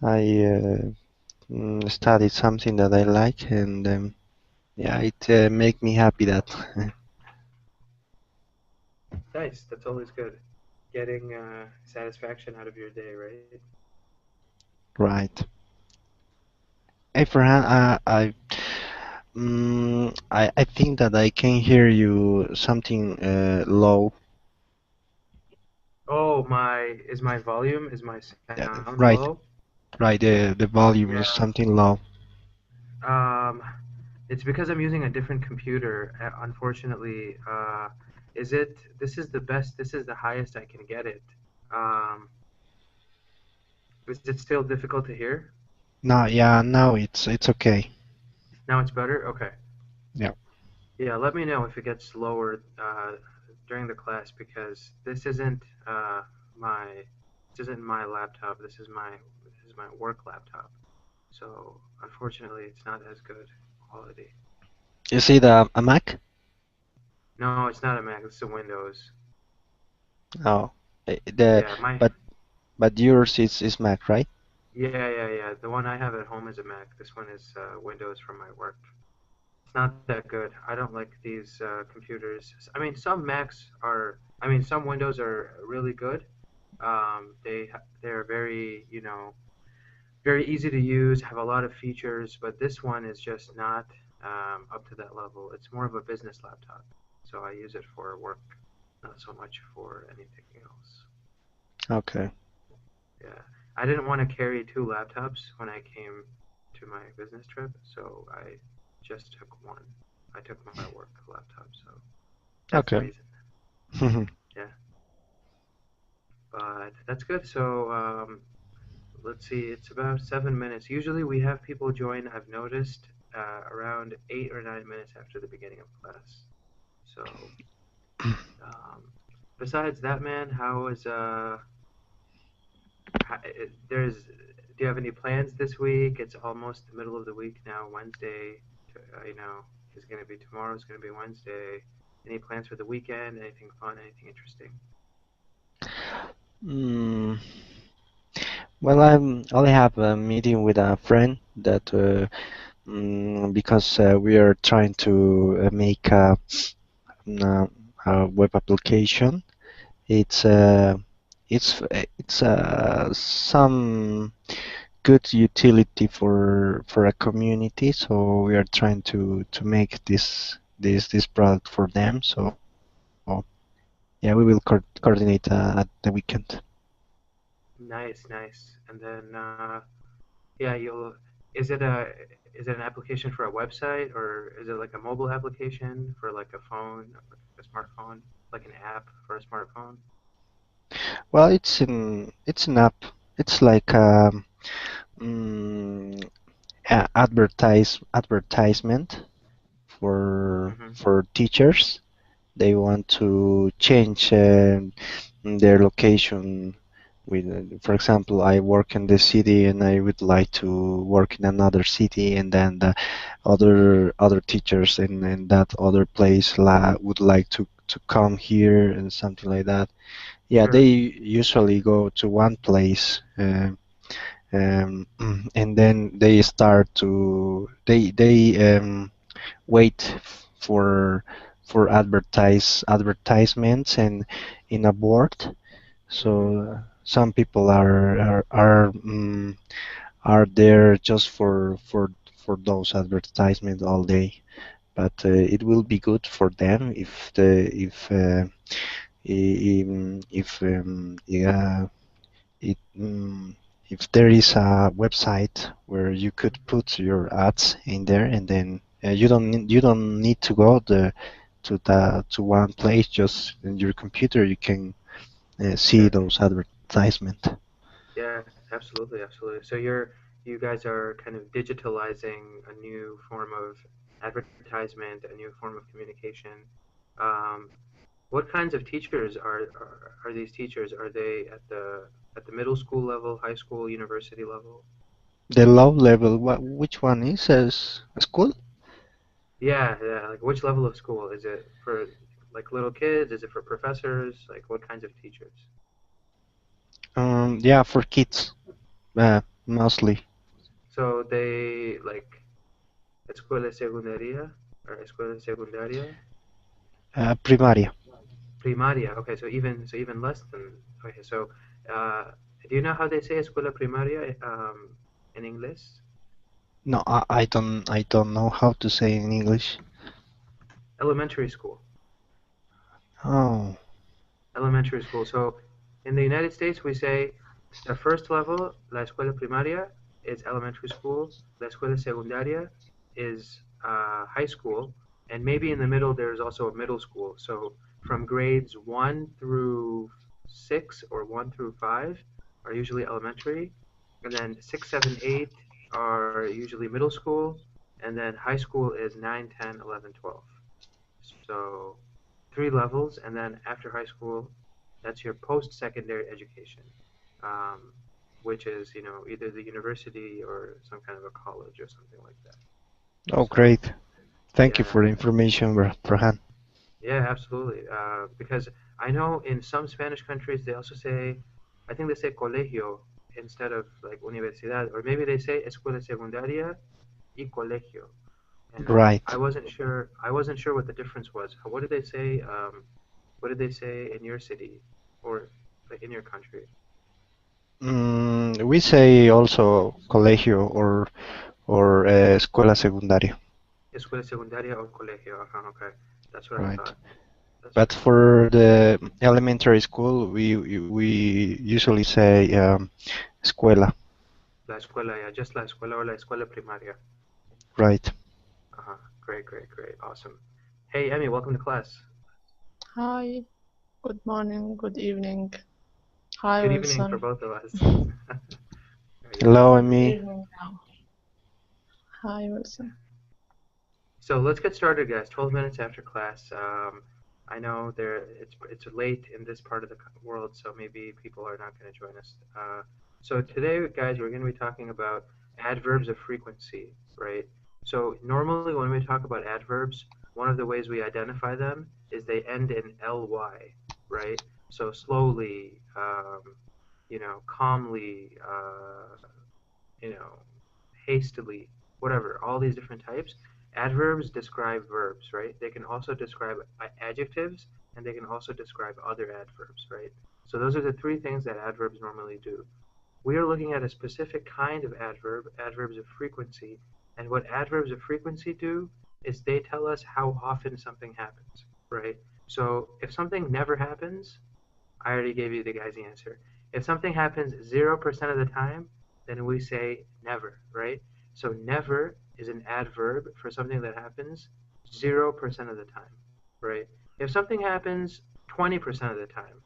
I studied something that I like, and yeah, it make me happy that. Nice. That's always good. Getting satisfaction out of your day, right? Right. Hey, Farhan, I think that I can hear you something low. Oh, my volume, is my Yeah, sound low? right, right. The volume is Yeah. something low. Um, it's because I'm using a different computer. Unfortunately, is it? This is the best. This is the highest I can get it. Um, is it still difficult to hear? No, yeah, now it's okay. Now it's better. Okay. Yeah. Yeah. Let me know if it gets lower during the class because uh, my this isn't my laptop. This is my work laptop. So unfortunately, it's not as good quality. Is it a Mac? No, it's not a Mac. It's a Windows. Oh, the Yeah, my but yours is Mac, right? yeah. The one I have at home is a Mac. This one is Windows from my work. It's not that good. I don't like these computers. I mean, some Macs are. I mean, some Windows are really good. They're very very easy to use, have a lot of features, but this one is just not up to that level. It's more of a business laptop, so I use it for work, not so much for anything else. Okay. Yeah, I didn't want to carry two laptops when I came to my business trip, so I just took one. I took my work laptop, so that's the Okay. reason. Yeah, but that's good. So let's see, it's about 7 minutes. Usually we have people join, I've noticed, around 8 or 9 minutes after the beginning of class. So um, besides that, man, there's do you have any plans this week? It's almost the middle of the week now. Wednesday, is going to be tomorrow. Is going to be Wednesday. Any plans for the weekend? Anything fun? Anything interesting? Mm, well, only have a meeting with a friend that because we are trying to make mm, a web application. It's some good utility for a community, so we are trying to make this product for them. So yeah, we will coordinate at the weekend. Nice, nice. And then yeah, you'll is it a is it an application for a website or is it like a mobile application for like a phone, like a smartphone, like an app for a smartphone? Well, it's an app. It's like mm, advertisement Hmm. for teachers. They want to change their location. With, for example, I work in this city and I would like to work in another city, and then the other teachers in that other place would like to come here and something like that. Yeah, they Sure. usually go to one place, and then they start to they wait for advertisements and in a board. Hmm. So some people are there just for those advertisements all day. But it will be good for them if yeah, it if there is a website where you could Hmm. put your ads in there, and then you don't need to go to one place. Just in your computer you can see Okay. those advertisements. Yeah, absolutely, absolutely. So you guys are kind of digitalizing a new form of advertisement, a new form of communication. Um, what kinds of teachers are these teachers? Are they at the middle school level, high school, university level? The low level, which one is a school? Yeah, yeah. Like which level of school? Is it for like little kids? Is it for professors? Like what kinds of teachers? Yeah, for kids. mostly. So they like escuela secundaria or escuela secundaria, Primaria. primaria. Okay, so even less than. Okay, so uh, do you know how they say escuela primaria in English? No, I don't know how to say in English. Elementary school. Oh, Elementary school. So in the United States, we say the first level, la escuela primaria, is elementary school. La escuela secundaria is high school, and maybe in the middle there's also a middle school. So from grades 1 through 6 or 1 through 5 are usually elementary, and then 6, 7, 8 are usually middle school, and then high school is 9, 10, 11, 12. So 3 levels, and then after high school, that's your post-secondary education, um, which is either the university or some kind of a college or something like that. oh, So great. Thank you yeah, for the information, Farhan. yeah, absolutely. Because I know in some Spanish countries they also say, I think they say colegio instead of like universidad, or maybe they say escuela secundaria y colegio. And I Right. wasn't sure. I wasn't sure what the difference was. What did they say? What did they say in your city or like, in your country? We say also colegio or escuela secundaria, Escuela secundaria or colegio. Okay, that's what I right? thought. That's But what I thought. for the elementary school, we usually say escuela, La escuela, yeah, just la escuela or la escuela primaria. right? Great, great, great. Awesome. Hey, Emmy, welcome to class. Hi, good morning, good evening. Hi, Good evening for Wilson. both of us. Hello, Yes. Good Amy. evening now. Hi, Wilson. So let's get started, guys. 12 minutes after class. I know it's late in this part of the world, so maybe people are not going to join us. So today, guys, we're going to be talking about adverbs of frequency, right? So normally when we talk about adverbs, one of the ways we identify them is they end in ly, right? So slowly, calmly, you know, hastily, whatever, all these different types. Adverbs describe verbs, right? They can also describe adjectives, and they can also describe other adverbs, right? So those are the three things that adverbs normally do. We are looking at a specific kind of adverb, adverbs of frequency, and what adverbs of frequency do is they tell us how often something happens, right? So if something never happens, I already gave you the guy's answer. If something happens 0% of the time, then we say never, right? So never is an adverb for something that happens 0% of the time, right? If something happens 20% of the time,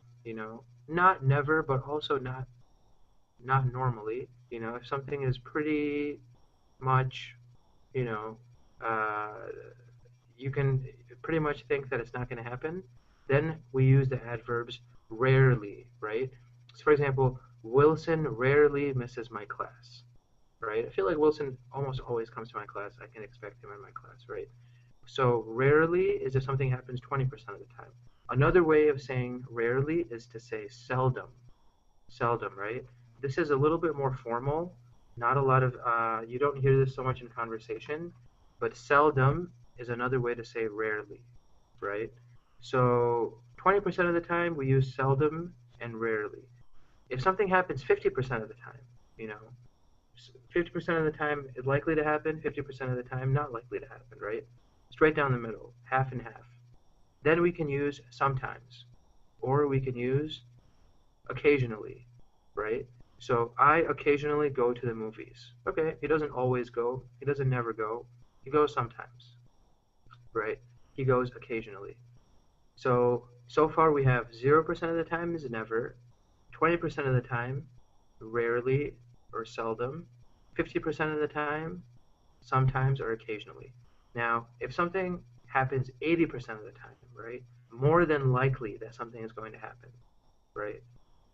not never, but also not normally, if something is pretty much, you know, uh, you can pretty much think that it's not going to happen, then we use the adverbs rarely, right? So for example, Wilson rarely misses my class, right? I feel like Wilson almost always comes to my class. I can expect him in my class, right? So rarely is if something happens 20% of the time. Another way of saying rarely is to say seldom. Seldom, right? This is a little bit more formal. Not a lot of, you don't hear this so much in conversation, but seldom is another way to say rarely, right? So 20% of the time we use seldom and rarely. If something happens 50% of the time, you know, 50% of the time it's likely to happen, 50% of the time not likely to happen, right? Straight down the middle, half and half. Then we can use sometimes, or we can use occasionally, right? So I occasionally go to the movies. Okay, he doesn't always go. He doesn't never go. He goes sometimes, right? He goes occasionally. So far we have 0% of the time is never, 20% of the time rarely or seldom, 50% of the time sometimes or occasionally. Now, if something happens 80% of the time, right? More than likely that something is going to happen, right?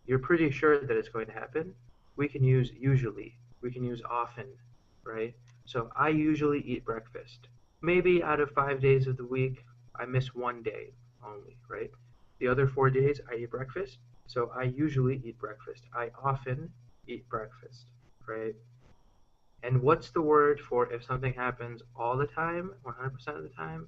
You're pretty sure that it's going to happen, we can use usually, we can use often, right? So I usually eat breakfast. Maybe out of 5 days of the week, I miss one day only, right? The other 4 days I eat breakfast, so I usually eat breakfast. I often eat breakfast. right? And what's the word for if something happens all the time, 100% of the time?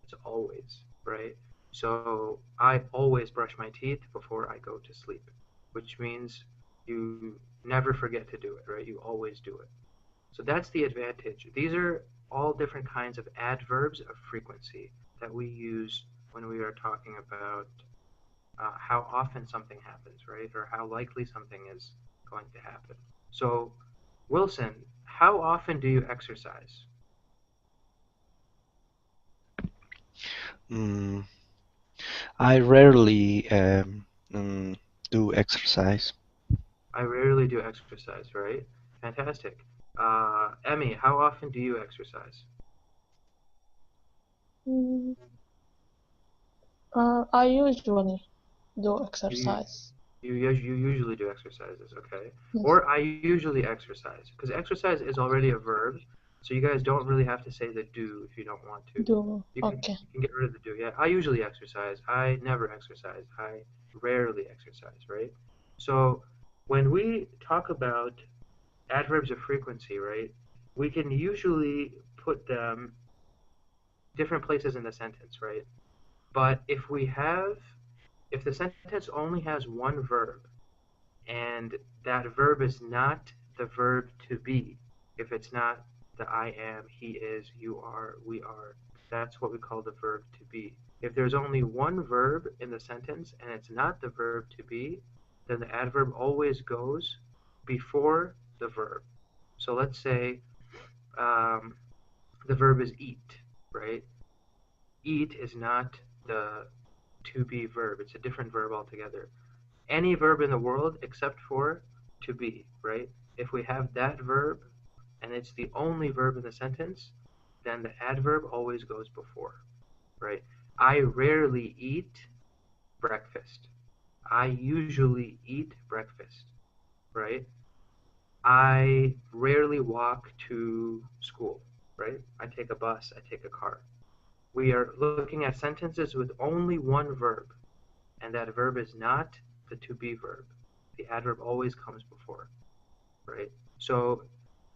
It's always, right? So I always brush my teeth before I go to sleep, which means you never forget to do it, right? You always do it. So that's the advantage. These are all different kinds of adverbs of frequency that we use when we are talking about how often something happens, right? Or how likely something is going to happen. So, Wilson, how often do you exercise? Mm, I rarely do exercise. I rarely do exercise, right? Fantastic. Emmy, how often do you exercise? Mm, I usually do You exercise. you usually do exercises, okay? Yes, Or I usually exercise, because exercise is already a verb, so you guys don't really have to say the do if you don't want to. do. You Okay. can get rid of the do. Yeah, I usually exercise. I never exercise. I rarely exercise, right? So when we talk about adverbs of frequency, right, we can usually put them different places in the sentence, right? But if the sentence only has one verb, and that verb is not the verb to be, if it's not the I am, he is, you are, we are, that's what we call the verb to be. If there's only one verb in the sentence and it's not the verb to be, then the adverb always goes before the verb. So let's say um, the verb is eat, right? Eat is not the to be verb, it's a different verb altogether. Any verb in the world except for to be, right? If we have that verb and it's the only verb in the sentence, then the adverb always goes before, right? I rarely eat breakfast. I usually eat breakfast, right? I rarely walk to school, right? I take a bus, I take a car. We are looking at sentences with only one verb, and that verb is not the to be verb. The adverb always comes before, right? So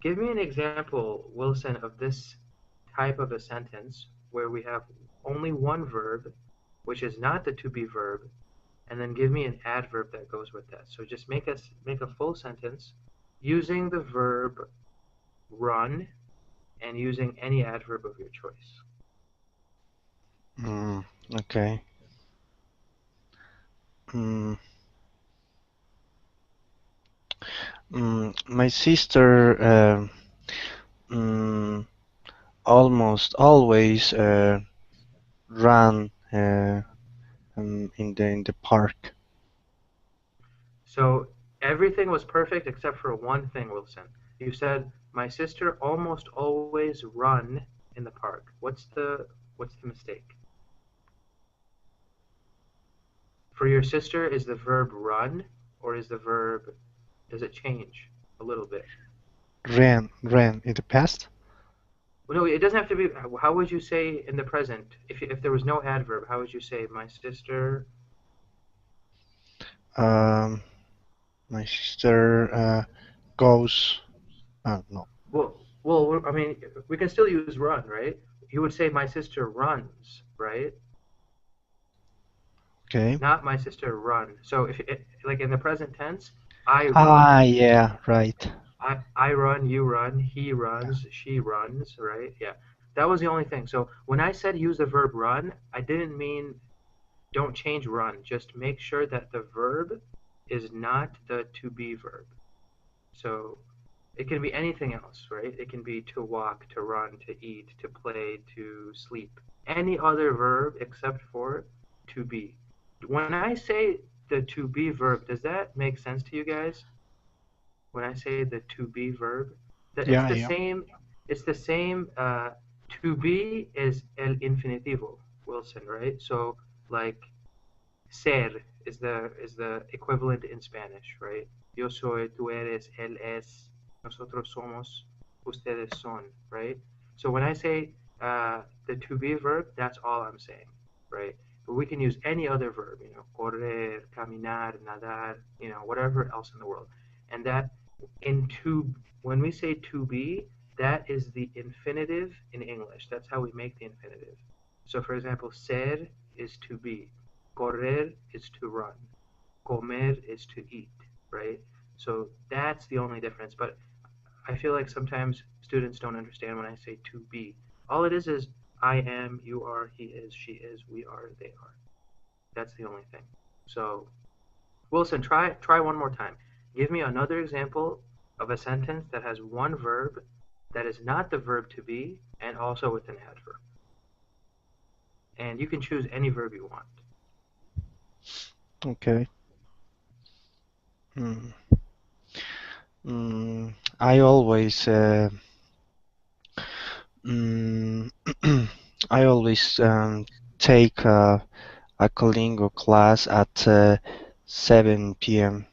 give me an example, Wilson, of this type of a sentence where we have only one verb, which is not the to be verb, and then give me an adverb that goes with that. So just make a full sentence using the verb run and using any adverb of your choice. Mm, okay. Mm, my sister mm, almost always ran in the park. So everything was perfect except for one thing, Wilson. You said my sister almost always run in the park. What's the mistake? For your sister, is the verb run or is the verb does it change a little bit? Ran in the past. Well, no, it doesn't have to be. How would you say in the present if there was no adverb? How would you say my sister? Um, my sister goes. No. Well, I mean, we can still use run, right? You would say my sister runs, right? Okay. Not my sister run. So if it, like in the present tense, I run, Ah, yeah, right. I run, you run, he runs, she runs, right? Yeah. That was the only thing. So when I said use the verb run, I didn't mean don't change run. Just make sure that the verb is not the to be verb. So it can be anything else, right? It can be to walk, to run, to eat, to play, to sleep. Any other verb except for to be. When I say the to be verb, does that make sense to you guys? When I say the to be verb, that Yeah, yeah. it's the same to be is el infinitivo, Wilson, right? So like ser is the equivalent in Spanish, right? Yo soy, tú eres, él es, nosotros somos, ustedes son, right? So when I say the to be verb, that's all I'm saying, right? But we can use any other verb, correr, caminar, nadar, whatever else in the world. And that When we say to be, that is the infinitive in English. That's how we make the infinitive. So for example, ser is to be, correr is to run, comer is to eat, right? So that's the only difference. But I feel like sometimes students don't understand when I say to be. All it is I am, you are, he is, she is, we are, they are. That's the only thing. So Wilson, try one more time. Give me another example of a sentence that has one verb that is not the verb to be and also with an adverb. And you can choose any verb you want. Okay. Mm. I always mm, I always take a Colingo class at 7 p.m.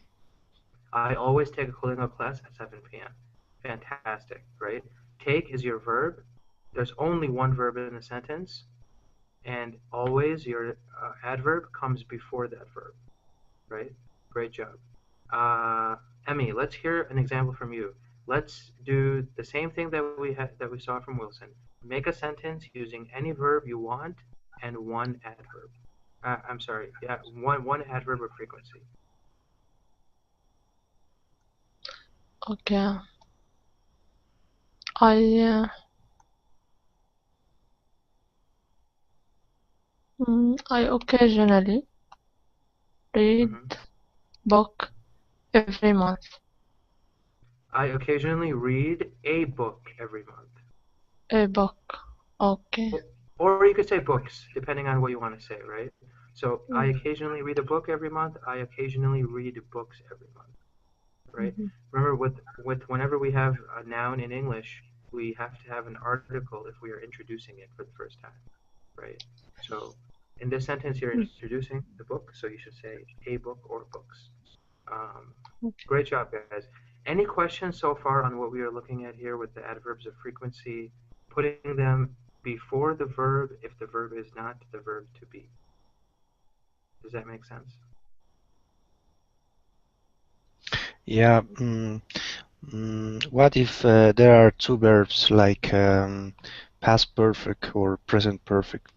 I always take a Colingo class at 7 p.m. Fantastic, right? Take is your verb. There's only one verb in the sentence, and always your adverb comes before that verb, right? Great job. Emmy, let's hear an example from you. Let's do the same thing that we saw from Wilson. Make a sentence using any verb you want and one adverb. I'm sorry, yeah, one adverb of frequency. Okay. I I occasionally read Mhm. book every month. I occasionally read a book every month. A book. Okay. Or you could say books, depending on what you want to say, right? So I Mm, occasionally read a book every month. I occasionally read books every month, right? mhm. Remember, with whenever we have a noun in English, we have to have an article if we are introducing it for the first time, right? So in this sentence, you're Mm, introducing the book, so you should say a book or books. Um, okay. Great job, guys. Any questions so far on what we are looking at here with the adverbs of frequency, putting them before the verb if the verb is not the verb to be? Does that make sense? Yeah. What if there are two verbs like past perfect or present perfect?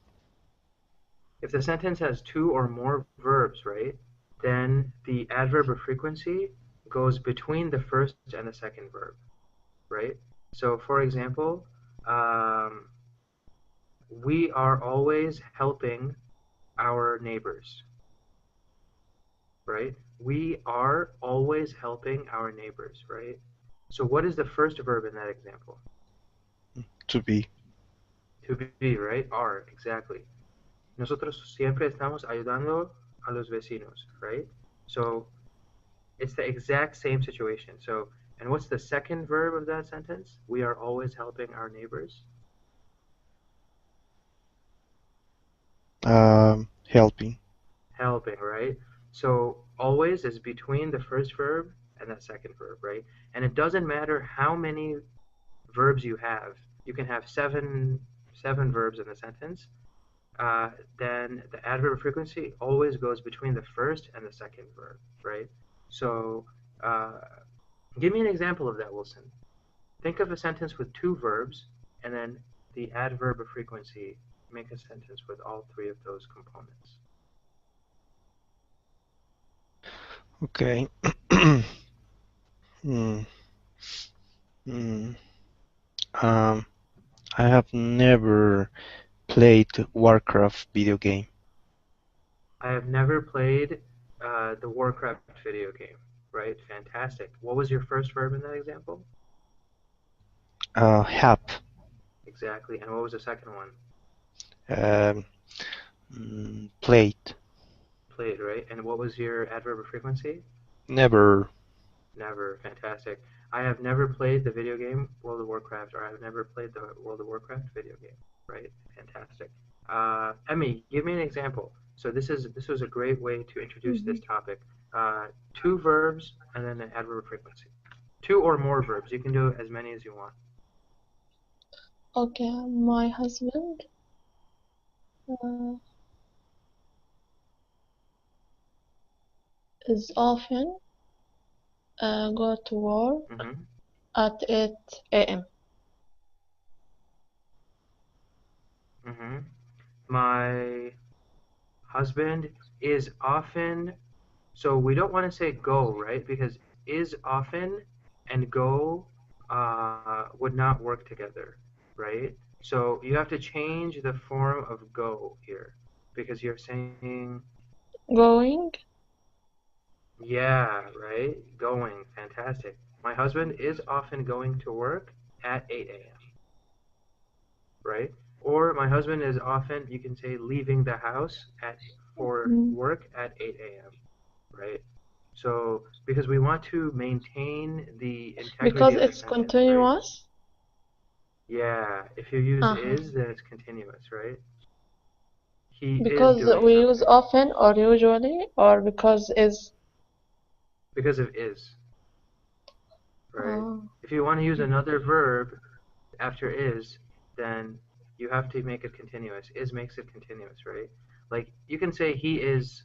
If the sentence has two or more verbs, right, then the adverb of frequency goes between the first and the second verb, right? So, for example, um, we are always helping our neighbors, right? We are always helping our neighbors, right? So, what is the first verb in that example? To be. To be, right? Are, exactly. Nosotros siempre estamos ayudando a los vecinos, right? So, it's the exact same situation. So, and what's the second verb of that sentence? We are always helping our neighbors. Helping. Helping, right? So, always is between the first verb and that second verb, right? And it doesn't matter how many verbs you have. You can have seven verbs in a sentence. Then the adverb of frequency always goes between the first and the second verb, right? So, uh, give me an example of that, Wilson. Think of a sentence with two verbs, and then the adverb of frequency. Make a sentence with all three of those components. Okay. Hmm. Hmm. Um, I have never played Warcraft video game. I have never played the Warcraft video game, right? Fantastic. What was your first verb in that example? Have Exactly. And what was the second one? um, played. Played, right? And what was your adverb of frequency? Never. Never. Fantastic. I have never played the video game World of Warcraft, or I have never played the World of Warcraft video game. Right? Fantastic. Emmy, give me an example. So this was a great way to introduce this Mhm. topic. Two verbs and then an adverb of frequency. Two or more verbs. You can do as many as you want. Okay. My husband uh, is often Go to work Mm-hmm. at 8 a.m. Mm-hmm. My husband is often, so we don't want to say go, right? Because is often and go would not work together, right? So you have to change the form of go here because you're saying, Going. yeah, right? Going, fantastic. My husband is often going to work at 8 a.m., right? Or my husband is often, you can say, leaving the house for Mm. work at 8 a.m., right? So, because we want to maintain the Because integrity of the it's sentence, right? continuous. Yeah, if you use Uh-huh. is, then it's continuous, right? He is Because doing we use something often or usually, or because is. because of is, right? Uh, If you want to use another verb after is, then you have to make it continuous. Is makes it continuous, right? Like you can say he is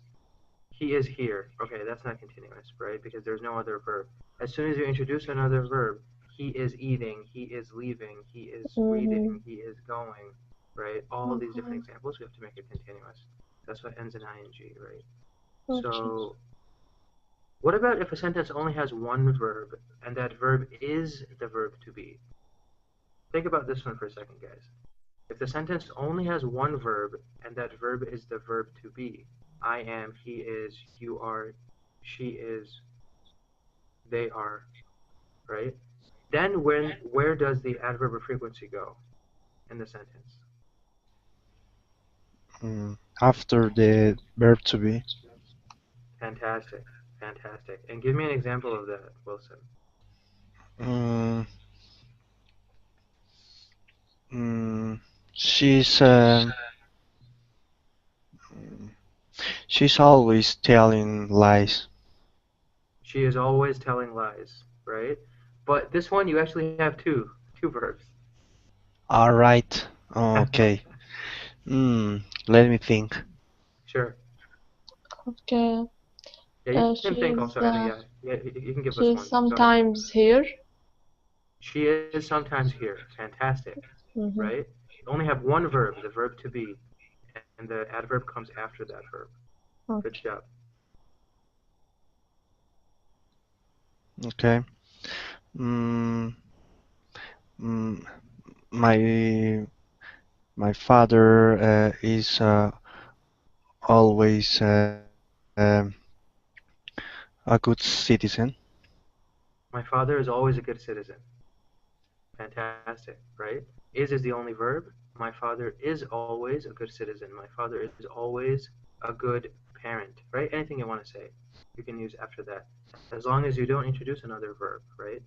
here. Okay, that's not continuous, right? Because there's no other verb. As soon as you introduce another verb, he is eating, he is leaving, he is mm-hmm. reading, he is going, right? All these different Uh-huh. examples, we have to make it continuous. That's what ends in ing, right? Okay. So, what about if a sentence only has one verb and that verb is the verb to be? Think about this one for a second, guys. If the sentence only has one verb and that verb is the verb to be, I am, he is, you are, she is, they are, right? Then where does the adverb of frequency go in the sentence? After the verb to be. Fantastic, fantastic. And give me an example of that, Wilson. Mm, mm, she's she's always telling lies. She is always telling lies, right? But this one you actually have two verbs. All right. Okay. Let me think. Sure. Okay. Yeah, you can think She's also, Annie. Yeah, you can give us she's one. Go ahead. sometimes here. She is sometimes here. Fantastic, Mm-hmm. right? You only have one verb, the verb to be, and the adverb comes after that verb. Good Okay. job. Okay. Mm, mm, my my father is always a good citizen. My father is always a good citizen. Fantastic, right? Is the only verb. My father is always a good citizen. My father is always a good parent, right? Anything you want to say, you can use after that, as long as you don't introduce another verb, right?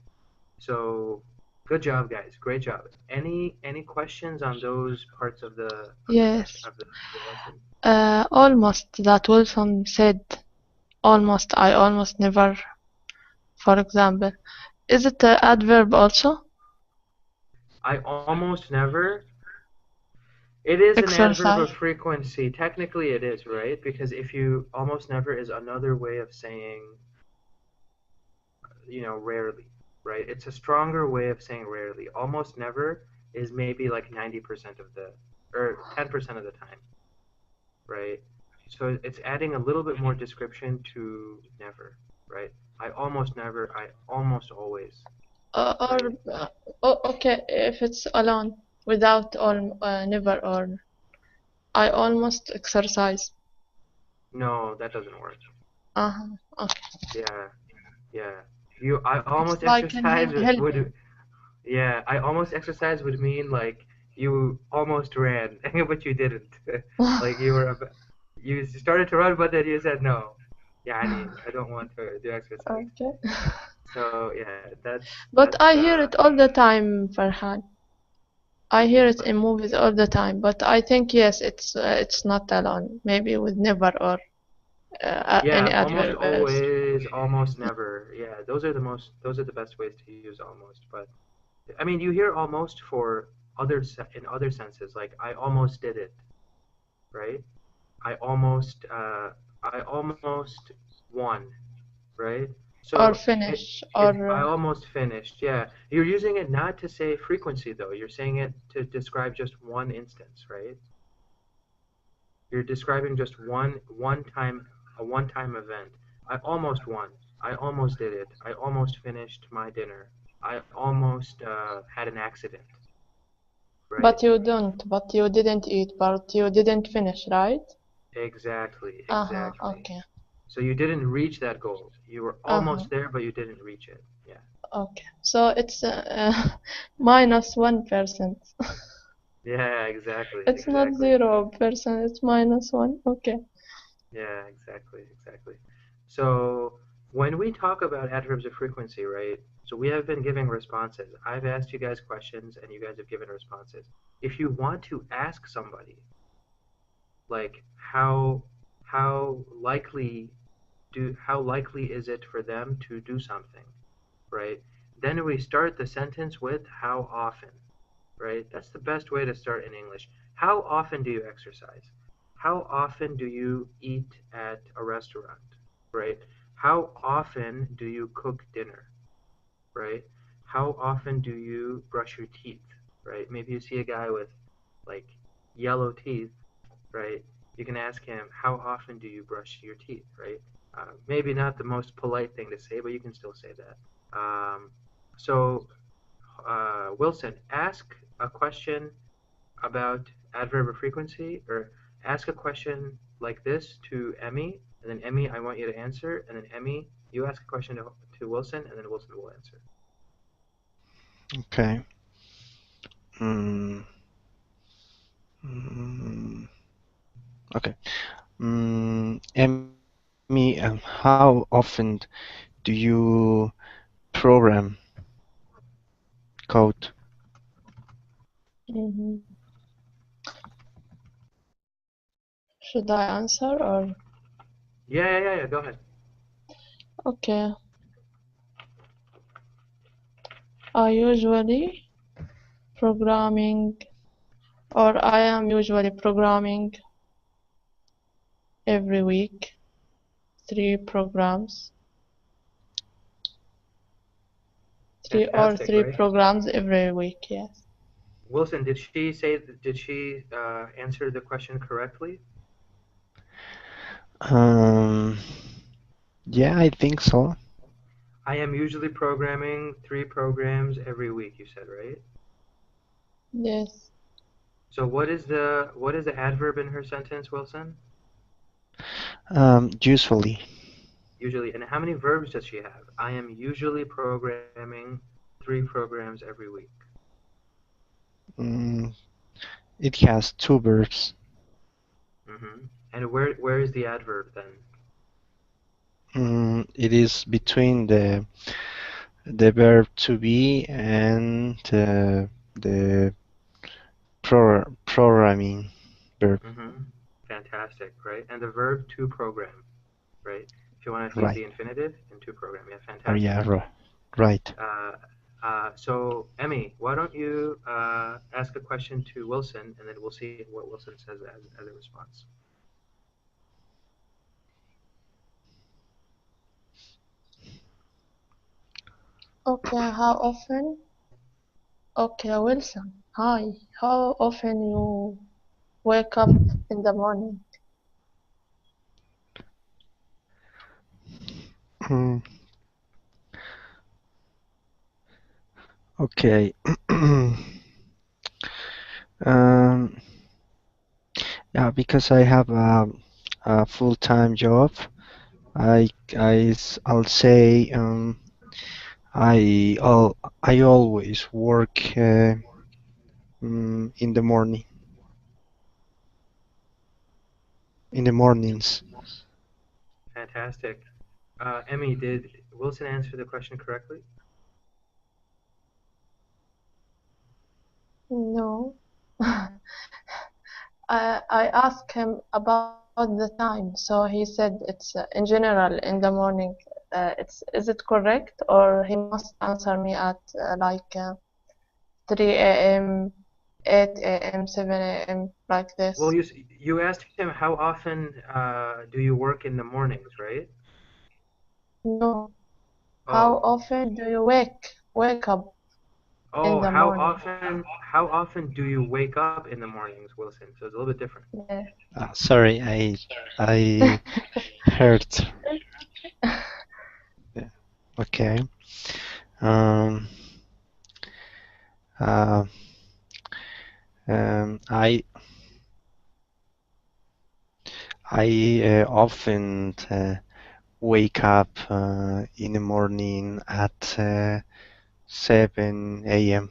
So, good job, guys. Great job. Any questions on those parts of the session Yes. of the lesson? Almost that Wilson said. Almost. I almost never. For example, is it a adverb also? I almost never. It is an adverb Exercise. of frequency. Technically, it is, right? Because if you almost never is another way of saying, rarely, right? It's a stronger way of saying rarely. Almost never is maybe like 90% of or 10% of the time, right? So it's adding a little bit more description to never, right? I almost never, I almost always, Or right? okay, if it's alone without all never or I almost exercise. No, that doesn't work. Uh-huh. Okay. Yeah, yeah. I It's almost like in exercise helping. would, yeah, I almost exercise would mean like you almost ran, but you didn't. Like you started to run, but then you said no. Yeah, I don't want to do exercise. Okay. So yeah, But that's I hear it all the time, Farhan. I hear it but in movies all the time. But I think yes, it's not alone. Maybe with never or any yeah, almost adverb else. always, almost never. Yeah, those are the best ways to use almost. But I mean, you hear almost for in other senses, like I almost did it, right? I almost uh, I almost won, right? Or So finish, I or almost finished. Yeah. You're using it not to say frequency though. You're saying it to describe just one instance, right? You're describing just one time, a one-time event. I almost won. I almost did it. I almost finished my dinner. I almost had an accident, right? but you didn't eat, but you didn't finish, right? Exactly, Uh-huh, exactly. okay. So you didn't reach that goal. You were Uh-huh, almost there, but you didn't reach it. Yeah. okay. So it's minus 1%. Yeah, exactly, It's not exactly. 0%, it's minus 1. Okay. Yeah, exactly, exactly. So when we talk about adverbs of frequency, right? So we have been giving responses. I've asked you guys questions and you guys have given responses. If you want to ask somebody, like how likely is it for them to do something, right? Then we start the sentence with how often, right? That's the best way to start in English. How often do you exercise? How often do you eat at a restaurant, right? How often do you cook dinner, right? How often do you brush your teeth, right? Maybe you see a guy with like yellow teeth, right? You can ask him, how often do you brush your teeth, right? Maybe not the most polite thing to say, but you can still say that. So Wilson, ask a question about adverb of frequency, or ask a question like this to Emmy, and then Emmy, I want you to answer, and then Emmy, you ask a question to Wilson, and then Wilson will answer. Okay. Mm, mm, okay. Emmy, how often do you program code? Mm-hmm. Should I answer or? Yeah. Go ahead. Okay. I usually programming, or I am usually programming every week, 3 programs, Fantastic, three right? programs every week, yes. Wilson, did she say? Did she answer the question correctly? Um, yeah, I think so. I am usually programming 3 programs every week. You said, right? Yes. So what is the adverb in her sentence, Wilson? Usually, Usually. And how many verbs does she have? I am usually programming 3 programs every week. mm, it has two verbs. And where is the adverb then? It is between the verb to be and the programming verb. Fantastic, right? And the verb to program, right? If you want to use Right. the infinitive, in to program. Yeah, Oh, fantastic. yeah, right. Uh, so Emmy, why don't you ask a question to Wilson, and then we'll see what Wilson says as a response. Okay, how often? Okay, Wilson. Hi. How often you wake up in the morning? Hmm, okay. Um, yeah, because I have a full-time job, I'll say I always work in the morning, in the mornings. Fantastic. Emmy, did Wilson answer the question correctly? No. I asked him about the time, so he said it's in general in the morning. Is it correct, or he must answer me at 3 a.m., 8 a.m., 7 a.m., like Well, this? you asked him how often do you work in the mornings, right? No. How Oh, often do you wake up in oh, the morning? how often do you wake up in the mornings, Wilson? So it's a little bit different. Yeah. Sorry, I heard. Yeah. Okay. Um, uh, I often wake up in the morning at 7 a.m.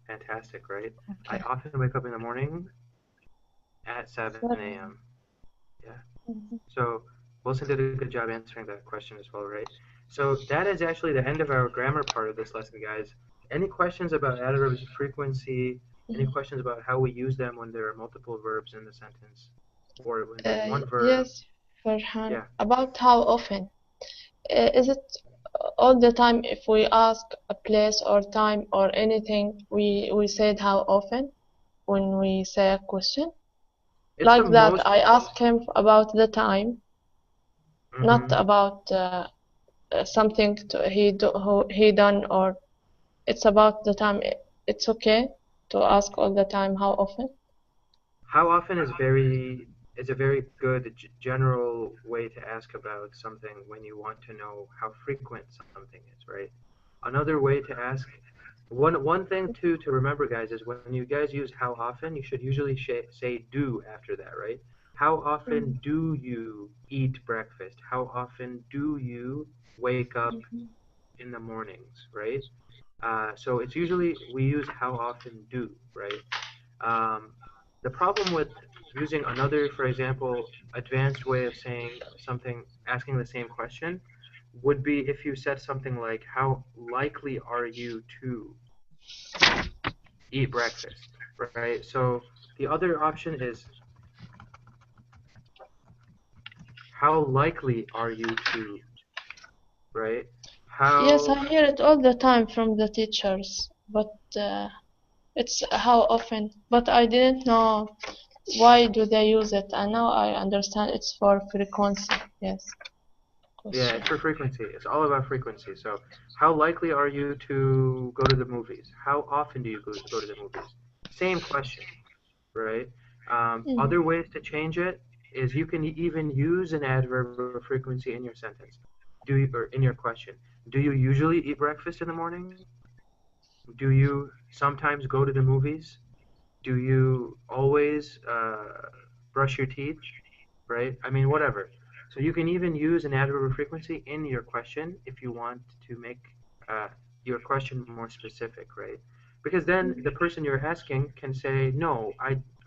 Fantastic, right? I Okay. often wake up in the morning at 7 a.m. 7. Yeah. Mhm. So Wilson did a good job answering that question as well, right? So that is actually the end of our grammar part of this lesson, guys. Any questions about adverbs of frequency? Any Mhm. questions about how we use them when there are multiple verbs in the sentence? Or when there's one verb? Yes, Farhan. Yeah, About how often? Is it all the time if we ask a place or time or anything, we said how often when we say a question? it's the Like that, most. I asked him about the time, not Mm-hmm. about something he done or it's about the time. It's okay to ask all the time how often. How often is a very good general way to ask about something when you want to know how frequent something is, right? Another way to ask one thing too to remember, guys, is when you guys use how often, you should usually say do after that, right? How often Mhm, do you eat breakfast? How often do you wake up mhm, in the mornings, right? So it's usually we use how often do, right? Um, the problem with using another, for example, advanced way of saying something, asking the same question, would be if you said something like, "How likely are you to eat breakfast?" Right? So the other option is, "How likely are you to?" Right? yes, How I hear it all the time from the teachers, but it's how often. But I didn't know why do they use it, and now I understand it's for frequency. Yes, Yeah, question. it's for frequency. It's all about frequency. So, how likely are you to go to the movies? How often do you go to the movies? Same question, right? Mm, Other ways to change it is you can even use an adverb of frequency in your sentence. Do you, or in your question? Do you usually eat breakfast in the morning? Do you sometimes go to the movies? Do you always brush your teeth? Right? I mean, whatever. So you can even use an adverb of frequency in your question if you want to make uh, your question more specific, right? Because then the mm, person you're asking can say, no,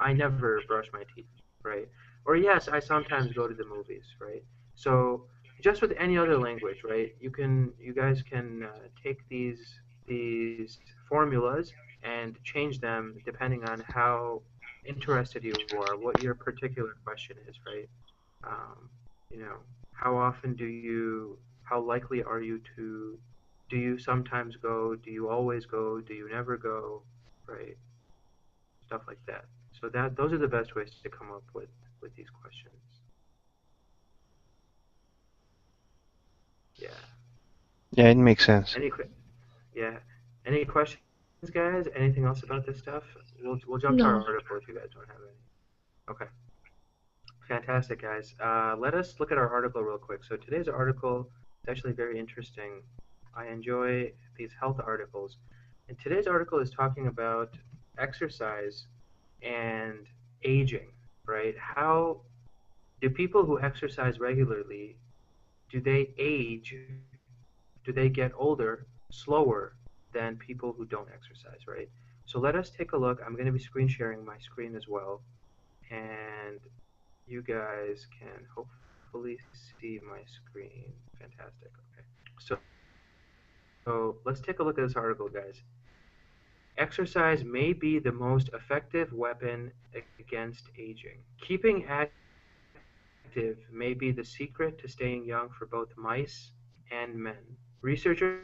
I never brush my teeth, right? Or yes, I sometimes go to the movies, right? So just with any other language, right? You guys can take these formulas and change them depending on how interested you are, what your particular question is, right? Um, you know, how often do you, how likely are you to, do you sometimes go, do you always go, do you never go, right? Stuff like that. So that those are the best ways to come up with these questions. Yeah. Yeah, it makes sense. Any yeah. Any questions, guys? Anything else about this stuff? We'll jump to our no. article if you guys don't have any. Okay. Fantastic, guys. Let us look at our article real quick. So today's article is actually very interesting. I enjoy these health articles. And today's article is talking about exercise and aging, right? How do people who exercise regularly, do they age, do they get older slower than people who don't exercise, right? So let us take a look. I'm going to be screen sharing my screen as well. And you guys can hopefully see my screen. Fantastic. Okay. So let's take a look at this article, guys. Exercise may be the most effective weapon against aging. Keeping active may be the secret to staying young for both mice and men. Researchers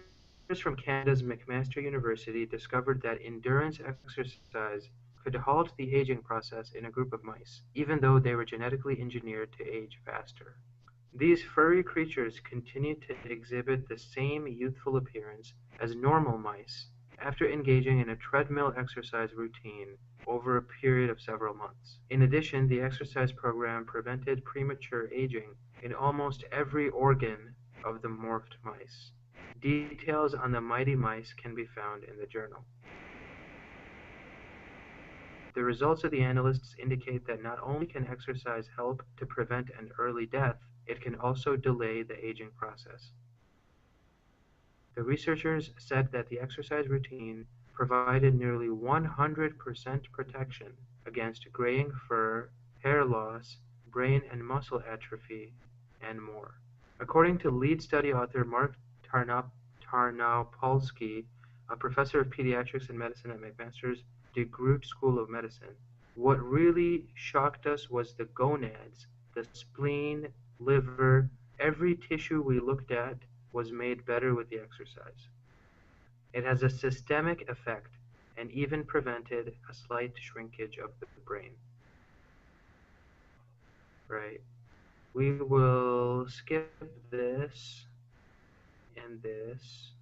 from Canada's McMaster University discovered that endurance exercise could halt the aging process in a group of mice, even though they were genetically engineered to age faster. These furry creatures continued to exhibit the same youthful appearance as normal mice after engaging in a treadmill exercise routine over a period of several months. In addition, the exercise program prevented premature aging in almost every organ of the morphed mice. Details on the mighty mice can be found in the journal. The results of the analysts indicate that not only can exercise help to prevent an early death, it can also delay the aging process. The researchers said that the exercise routine provided nearly 100% protection against graying fur, hair loss, brain and muscle atrophy, and more. According to lead study author Mark Tarnopolsky, a professor of pediatrics and medicine at McMaster's de Groot School of Medicine, what really shocked us was the gonads, the spleen, liver, every tissue we looked at was made better with the exercise. It has a systemic effect and even prevented a slight shrinkage of the brain. Right. We will skip this and this.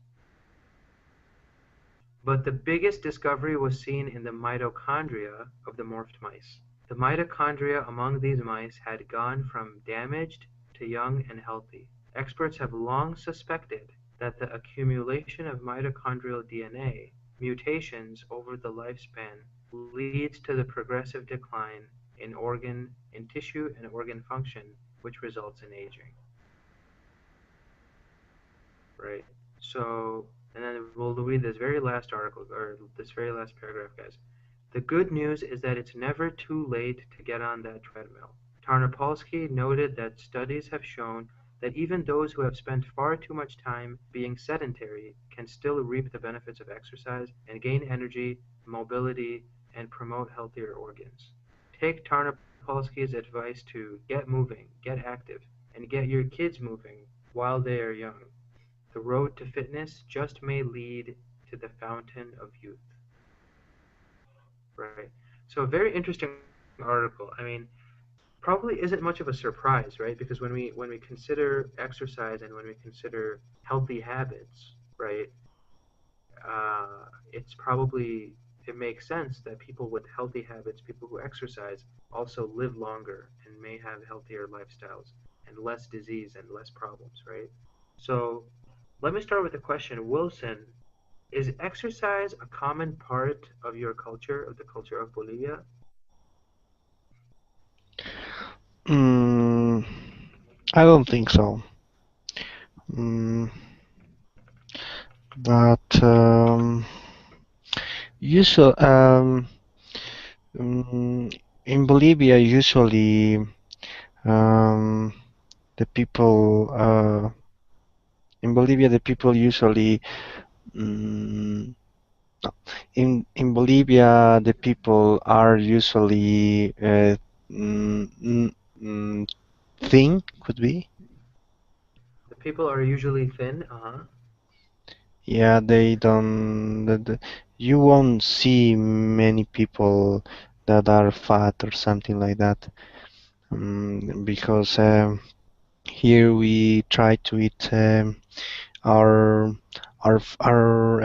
But the biggest discovery was seen in the mitochondria of the morphed mice. The mitochondria among these mice had gone from damaged to young and healthy. Experts have long suspected that the accumulation of mitochondrial DNA mutations over the lifespan leads to the progressive decline in tissue and organ function, which results in aging. Right? So, and then we'll read this very last article, or this very last paragraph, guys. The good news is that it's never too late to get on that treadmill. Tarnopolsky noted that studies have shown that even those who have spent far too much time being sedentary can still reap the benefits of exercise and gain energy, mobility, and promote healthier organs. Take Tarnopolsky's advice to get moving, get active, and get your kids moving while they are young. The road to fitness just may lead to the fountain of youth. Right. So a very interesting article. I mean, probably isn't much of a surprise, right? Because when we consider exercise and when we consider healthy habits, right, it's probably it makes sense that people with healthy habits, people who exercise, also live longer and may have healthier lifestyles and less disease and less problems, right? So let me start with a question. Wilson, is exercise a common part of your culture, of the culture of Bolivia? Mm, I don't think so. Mm, but usually, in Bolivia, usually um, the people in Bolivia, the people usually mm, no. In Bolivia, the people are usually mm, mm, mm, thin, could be. The people are usually thin, uh-huh. Yeah, they don't. You won't see many people that are fat or something like that. Because here we try to eat our our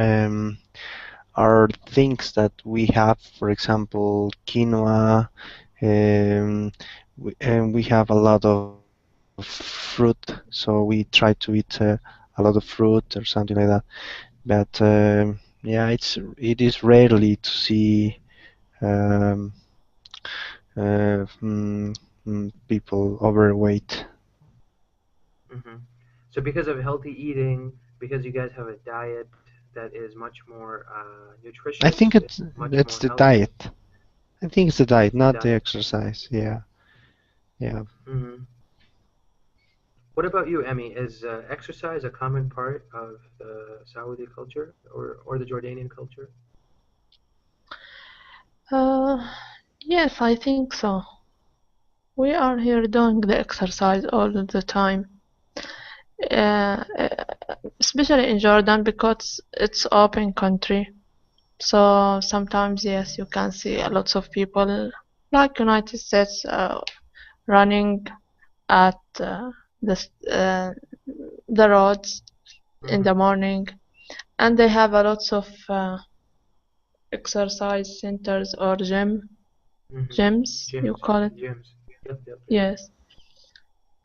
are things that we have, for example, quinoa, and we have a lot of fruit, so we try to eat a lot of fruit or something like that. But yeah, it is rarely to see um, uh, mm, people overweight. Hmm. So because of healthy eating, because you guys have a diet that is much more I think nutritious, much it's more the healthy, diet. I think it's the diet, it's the not the diet. exercise. Yeah, yeah. Hmm. What about you, Emmy? Is exercise a common part of the Saudi culture or the Jordanian culture? Uh, yes, I think so. We are here doing the exercise all the time. Uh, Especially in Jordan because it's open country. So sometimes, yes, you can see a lot of people like United States running at the the roads in the Mm-hmm. morning, and they have a lots of exercise centers or Mm-hmm. gyms, you Gyms. call it. Gyms. Yep. Yep. Yep. Yes.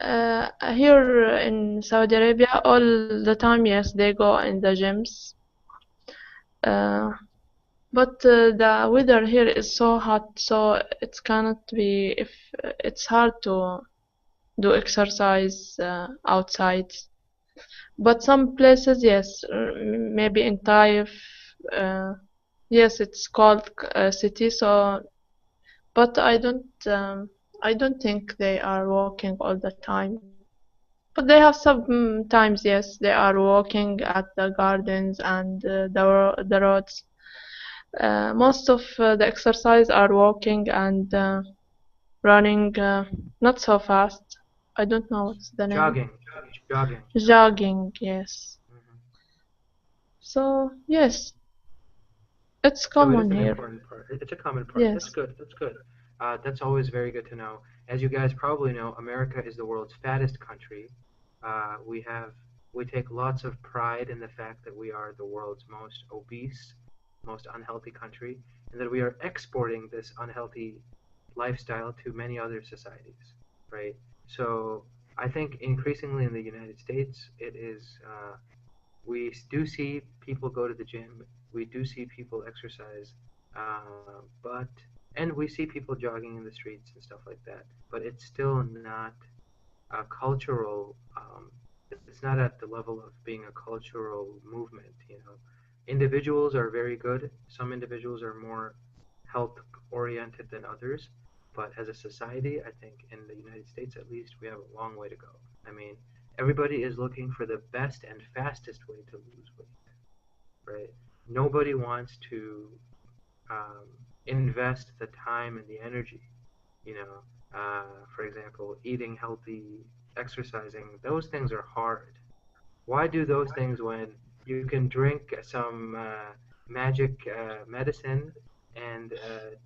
Here in Saudi Arabia, all the time, yes, they go in the gyms. Uh, but the weather here is so hot, so it cannot be if it's hard to do exercise outside. But some places, yes, maybe in Taif, uh, yes, it's called city. So, but I don't think they are walking all the time. But they have some times, yes, they are walking at the gardens and the roads. Most of the exercise are walking and running, not so fast. I don't know what's the name. Jogging. Jogging. Jogging, yes. Mm-hmm. So, yes, it's So it is common an here. important part. It's a common part. That's Yes, good. That's good. That's always very good to know. As you guys probably know, America is the world's fattest country. We have we take lots of pride in the fact that we are the world's most obese, most unhealthy country, and that we are exporting this unhealthy lifestyle to many other societies, right? So I think increasingly in the United States, it is we do see people go to the gym. We do see people exercise, but and we see people jogging in the streets and stuff like that. But it's still not a cultural. It's not at the level of being a cultural movement. Individuals are very good. Some individuals are more health oriented than others. But as a society, I think in the United States at least, we have a long way to go. I mean, everybody is looking for the best and fastest way to lose weight, right? Nobody wants to um, invest the time and the energy, you know. For example, eating healthy, exercising, those things are hard. Why do those things when you can drink some magic medicine and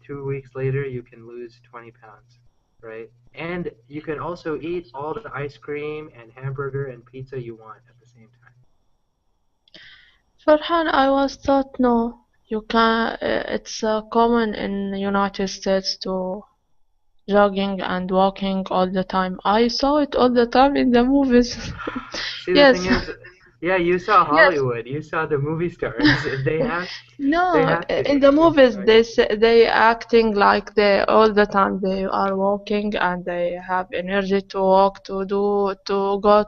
2 weeks later you can lose 20 pounds, right? And you can also eat all the ice cream and hamburger and pizza you want at the same time. Farhan, I was thought no, you can. It's common in United States to jogging and walking all the time. I saw it all the time in the movies. See, the thing Yes, is, yeah, you saw yes. Hollywood, you saw the movie stars. They No, have to in the be, movies right? they acting like they all the time they are walking and they have energy to walk to go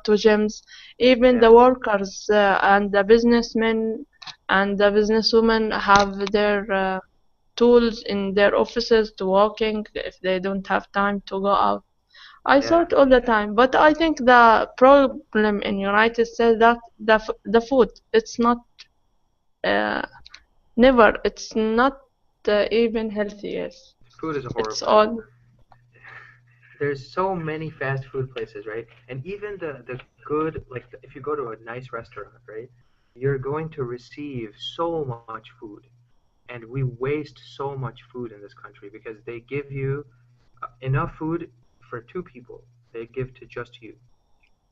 to gyms. Even Yeah, the workers and the businessmen and the businesswomen have their tools in their offices to walking if they don't have time to go out. I saw yeah. it all the time, but I think the problem in United States that the food it's not. Uh, Never. It's not even healthy. Yes. Food is It's horrible. all. There's so many fast food places, right? And even the good, like if you go to a nice restaurant, right, you're going to receive so much food, and we waste so much food in this country because they give you enough food for two people. They give to just you,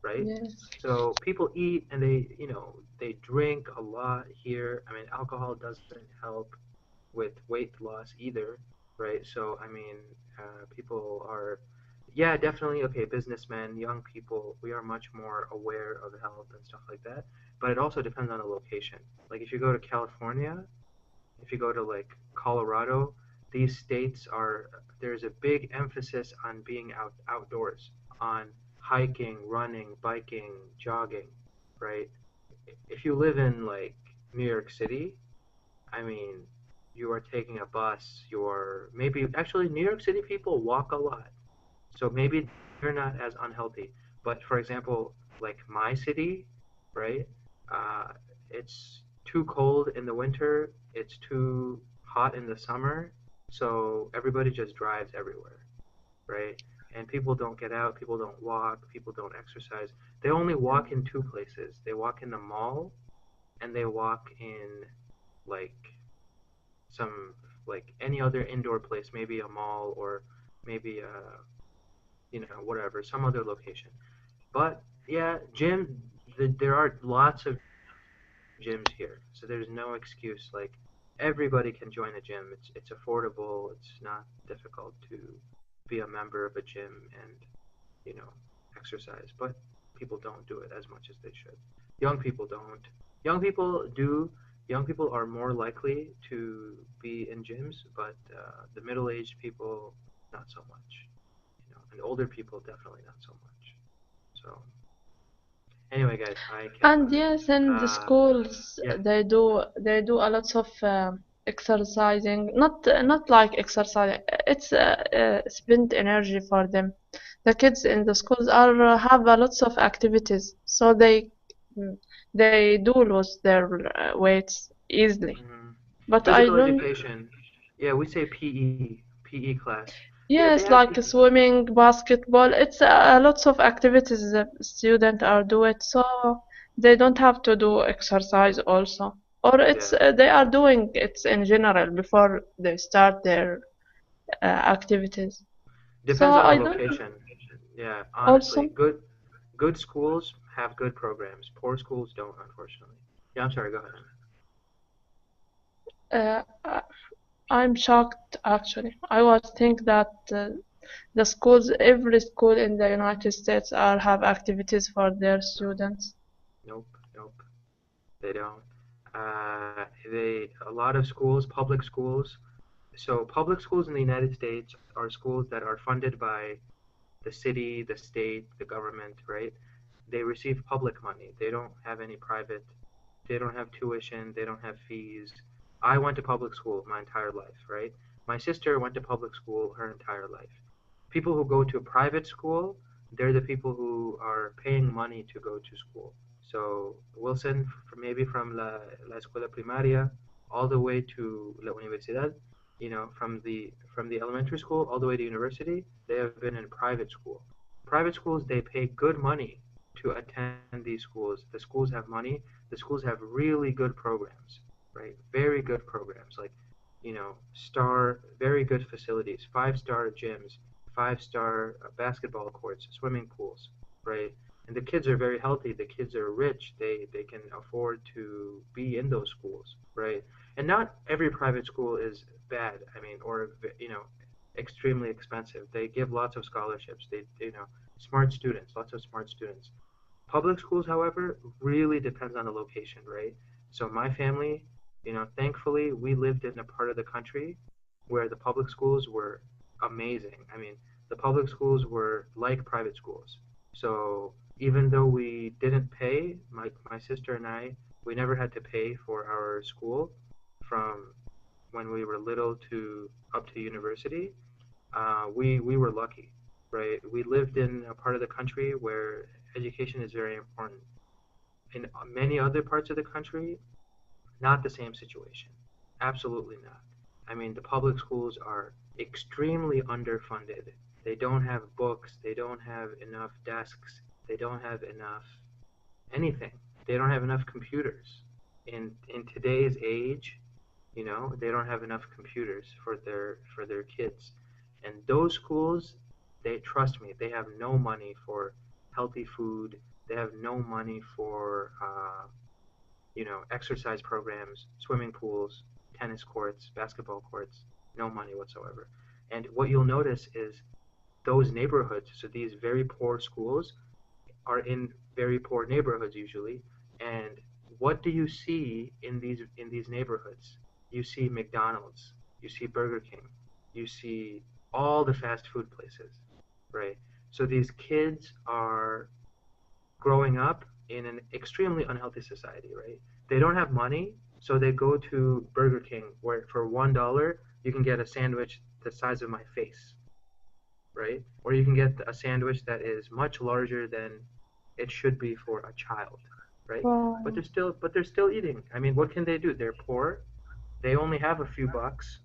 right? Yes. So people eat and they drink a lot here. I mean, alcohol doesn't help with weight loss either, right? So I mean, people are, yeah, definitely okay. Businessmen, young people, we are much more aware of health and stuff like that. But it also depends on the location. Like if you go to California, if you go to like Colorado, these states are there's a big emphasis on being outdoors, on hiking, running, biking, jogging, right? If you live in like New York City, I mean, you are taking a bus, you're maybe actually New York City people walk a lot. So maybe they're not as unhealthy. But for example, like my city, right? Uh, it's too cold in the winter, it's too hot in the summer, so everybody just drives everywhere, right? And people don't get out, people don't walk, people don't exercise. They only walk in two places. They walk in the mall and they walk in like some like any other indoor place, maybe a mall or maybe whatever, some other location. But yeah, there are lots of gyms here, so there's no excuse. Like everybody can join a gym. It's affordable. It's not difficult to be a member of a gym and you know exercise. But people don't do it as much as they should. Young people don't. Young people do. Young people are more likely to be in gyms, but the middle-aged people not so much. And older people definitely not so much. So anyway, guys, I can't And talk. yes, in the Uh, schools yeah. they do a lot of exercising. Not like exercising. It's spent energy for them. The kids in the schools are have a lots of activities, so mm, they do lose their weights easily. hmm But I Physical don't. education. Yeah, we say PE class. Yeah, they Yes, have like PE. swimming, basketball. It's lots of activities that students are doing, so they don't have to do exercise also. Or it's Yeah, they are doing it in general before they start their activities. So depends on the I don't location. Yeah, honestly, also. good schools have good programs. Poor schools don't, unfortunately. Yeah, I'm sorry. Go ahead. Uh, I'm shocked actually. I was think that the schools, every school in the United States, are have activities for their No, students. nope, nope. They don't. They a lot of schools, public schools. So public schools in the United States are schools that are funded by the city, the state, the government, right? They receive public money. They don't have any private, they don't have tuition, they don't have fees. I went to public school my entire life, right? My sister went to public school her entire life. People who go to a private school, they're the people who are paying money to go to school. So Wilson, maybe from la escuela primaria all the way to la universidad, from the elementary school all the way to university, they have been in private school. Private schools, they pay good money to attend these schools. The schools have money. The schools have really good programs, right? Very good programs, like very good facilities, 5-star gyms, 5-star basketball courts, swimming pools, right? And the kids are very healthy. The kids are rich. They can afford to be in those schools, right? And not every private school is bad. I mean, or extremely expensive. They give lots of scholarships. They smart students, lots of smart students. Public schools, however, really depends on the location, right? So my family, thankfully, we lived in a part of the country where the public schools were amazing. I mean, the public schools were like private schools. So even though we didn't pay, my sister and I, we never had to pay for our school from when we were little to up to university. We were lucky, right? We lived in a part of the country where education is very important. In many other parts of the country, not the same situation. Absolutely not. I mean, the public schools are extremely underfunded. They don't have books, they don't have enough desks, they don't have enough anything. They don't have enough computers. In today's age, they don't have enough computers for their kids. And those schools, they trust me, they have no money for healthy food. They have no money for exercise programs, swimming pools, tennis courts, basketball courts. No money whatsoever. And what you'll notice is those neighborhoods, so these very poor schools, are in very poor neighborhoods usually. And what do you see in these neighborhoods? You see McDonald's, you see Burger King, you see all the fast food places, right? So these kids are growing up in an extremely unhealthy society, right? They don't have money, so they go to Burger King where for $1 you can get a sandwich the size of my face, right? Or you can get a sandwich that is much larger than it should be for a child, right? But Wow. they're still eating. I mean, what can they do? They're poor. They only have a few bucks,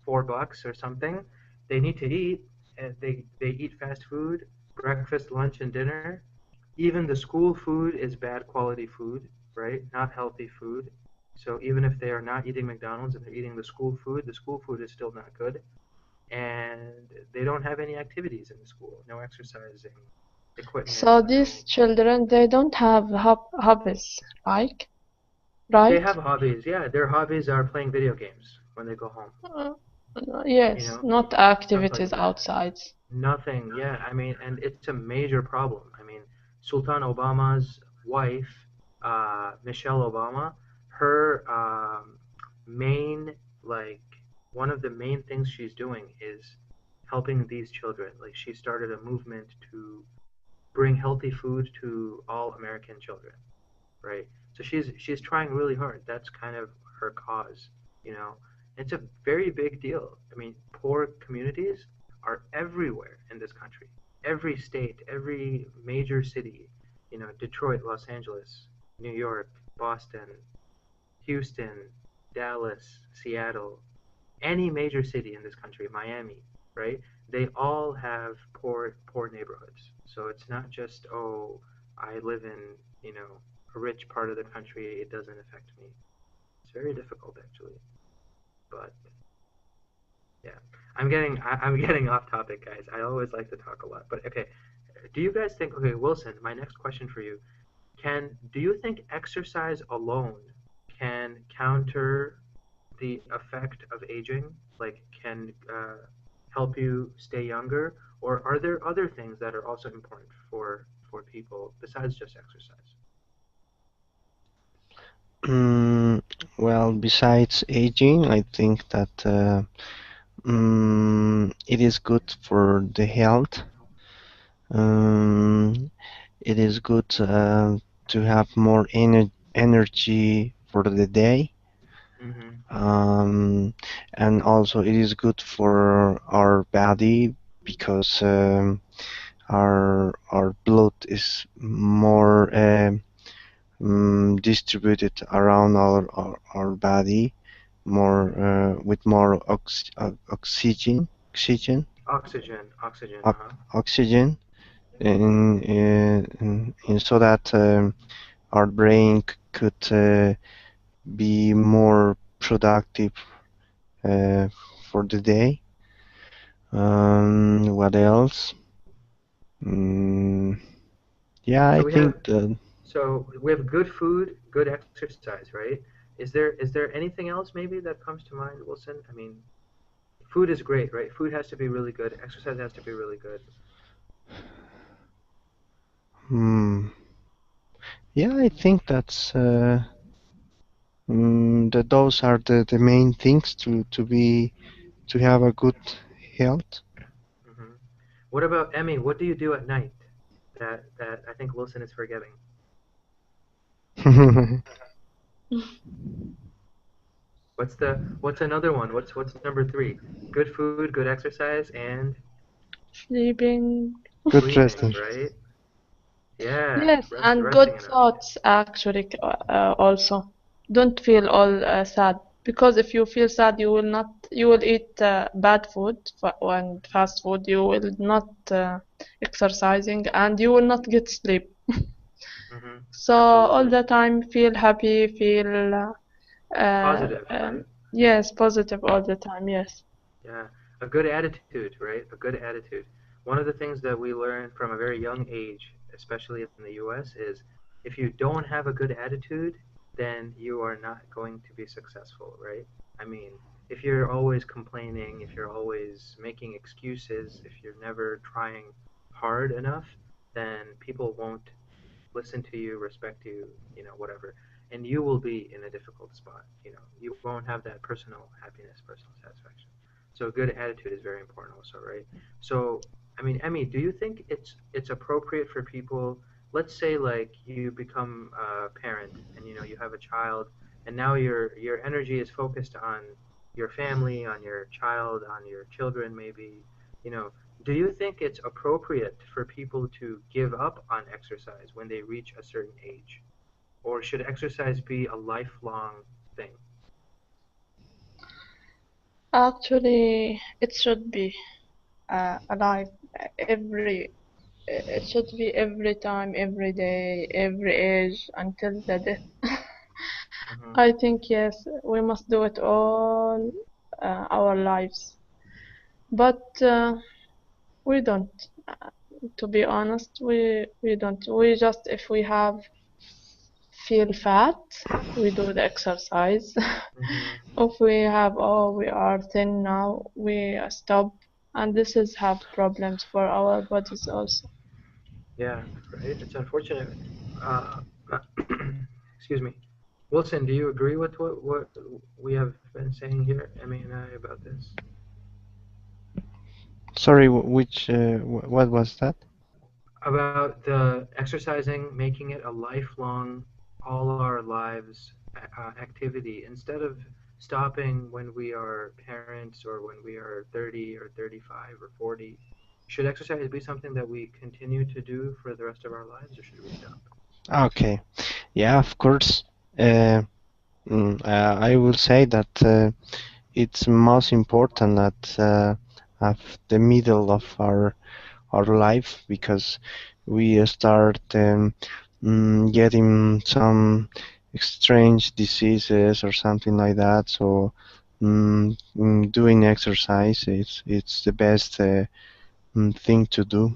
$4 or something. They need to eat, and they eat fast food, breakfast, lunch, and dinner. Even the school food is bad quality food, right? Not healthy food. So even if they are not eating McDonald's and they're eating the school food is still not good. And they don't have any activities in the school, no exercising, equipment, So you know. these children, they don't have hobbies, like, They right? have hobbies, yeah. Their hobbies are playing video games when they go home, Uh, you yes, know, not stuff like activities that. outside. Nothing, yeah. I mean, and it's a major problem. I mean, Sultan Obama's wife, Michelle Obama, her main, like, one of the main things she's doing is helping these children. Like, she started a movement to bring healthy food to all American children, right? So she's trying really hard. That's kind of her cause, you know. It's a very big deal. I mean, poor communities are everywhere in this country. Every state, every major city, you know, Detroit, Los Angeles, New York, Boston, Houston, Dallas, Seattle, any major city in this country, Miami, right? They all have poor neighborhoods. So it's not just, oh, I live in, you know, a rich part of the country, it doesn't affect me. It's very difficult actually. But yeah. I'm getting off topic, guys. I always like to talk a lot. But okay, do you guys think, okay, Wilson, my next question for you, do you think exercise alone can counter the effect of aging, like can help you stay younger, or are there other things that are also important for people besides just exercise? Mm, well, besides aging, I think that it is good for the health. Um, it is good to have more energy for the day. Mm-hmm. Um, and also it is good for our body because our blood is more distributed around our body, more with more Oxygen. ox- Uh-huh. oxygen, in so that our brain could be more productive uh, for the day. What else? Mm, yeah, I So we have think that. so we have good food, good exercise, right? Is there anything else maybe that comes to mind, Wilson? I mean, food is great, right? Food has to be really good. Exercise has to be really good. Hmm, yeah, I think that those are the main things to have a good health. Hmm. What about Emmy? What do you do at night that I think Wilson is forgetting? What's another one? What's number three? Good food, good exercise, and Sleeping. Good sleeping, resting. right? Yeah, Yes, and resting good enough. thoughts actually also. Don't feel all sad because if you feel sad, you will eat bad food and fast food. You will not exercising and you will not get sleep. Hmm. So all Absolutely. the time feel happy, feel Positive, right? yes, positive all the time. Yes. Yeah, a good attitude, right? A good attitude. One of the things that we learn from a very young age, especially in the US, is if you don't have a good attitude, then you are not going to be successful, right? I mean, if you're always complaining, if you're always making excuses, if you're never trying hard enough, then people won't listen to you, respect you, you know, whatever. And you will be in a difficult spot. You know, you won't have that personal happiness, personal satisfaction. So good attitude is very important also, right? So, I mean, Emmy, do you think it's appropriate for people, let's say like you become a parent and you know you have a child and now your energy is focused on your family, on your child, on your children maybe, you know, do you think it's appropriate for people to give up on exercise when they reach a certain age? Or should exercise be a lifelong thing? Actually, it should be alive every. It should be every time, every day, every age until the death. Hmm. I think yes, we must do it all our lives, but we don't. To be honest, we don't. We just if we have feel fat, we do the exercise. Hmm. If we have, oh, we are thin now, we stop. And this is have problems for our bodies also. Yeah, right. It's unfortunate. Uh, excuse me. Wilson, do you agree with what we have been saying here, Emmy and I, about this? Sorry, what was that? About the exercising, making it a lifelong, all our lives activity instead of stopping when we are parents or when we are 30 or 35 or 40. Should exercise be something that we continue to do for the rest of our lives, or should we stop? Okay, yeah, of course. Uh, I will say that it's most important at the middle of our life because we start getting some strange diseases or something like that. So doing exercise it's the best thing to do.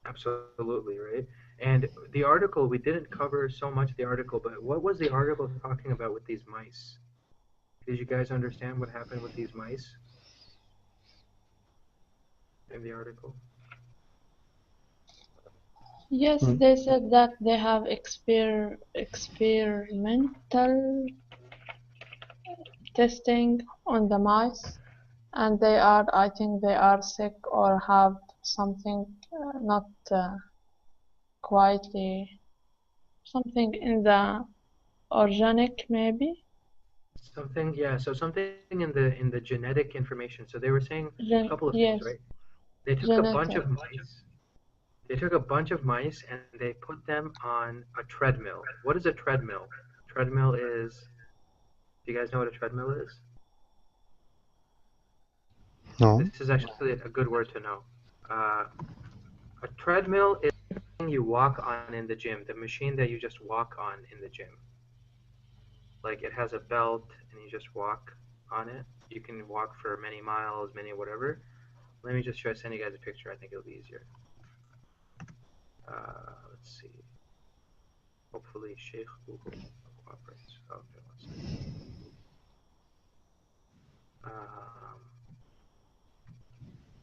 Absolutely, right? And the article, we didn't cover so much the article, but what was the article talking about with these mice? Did you guys understand what happened with these mice in the article? Yes, Mm. they said that they have experimental testing on the mice, and they are, I think, they are sick or have something not quietly, something in the organic maybe. Something, yeah, so something in the genetic information. So they were saying a couple of things, right? Yes, They took a bunch of genetic. mice. They took a bunch of mice and they put them on a treadmill. What is a treadmill? Treadmill is, do you guys know what a treadmill is? No. This is actually a good word to know. Uh, a treadmill is something you walk on in the gym, the machine that you just walk on in the gym. Like it has a belt and you just walk on it. You can walk for many miles, many whatever. Let me just try to send you guys a picture. I think it'll be easier. Let's see. Hopefully, Sheikh Google cooperates. Okay, one second. Um,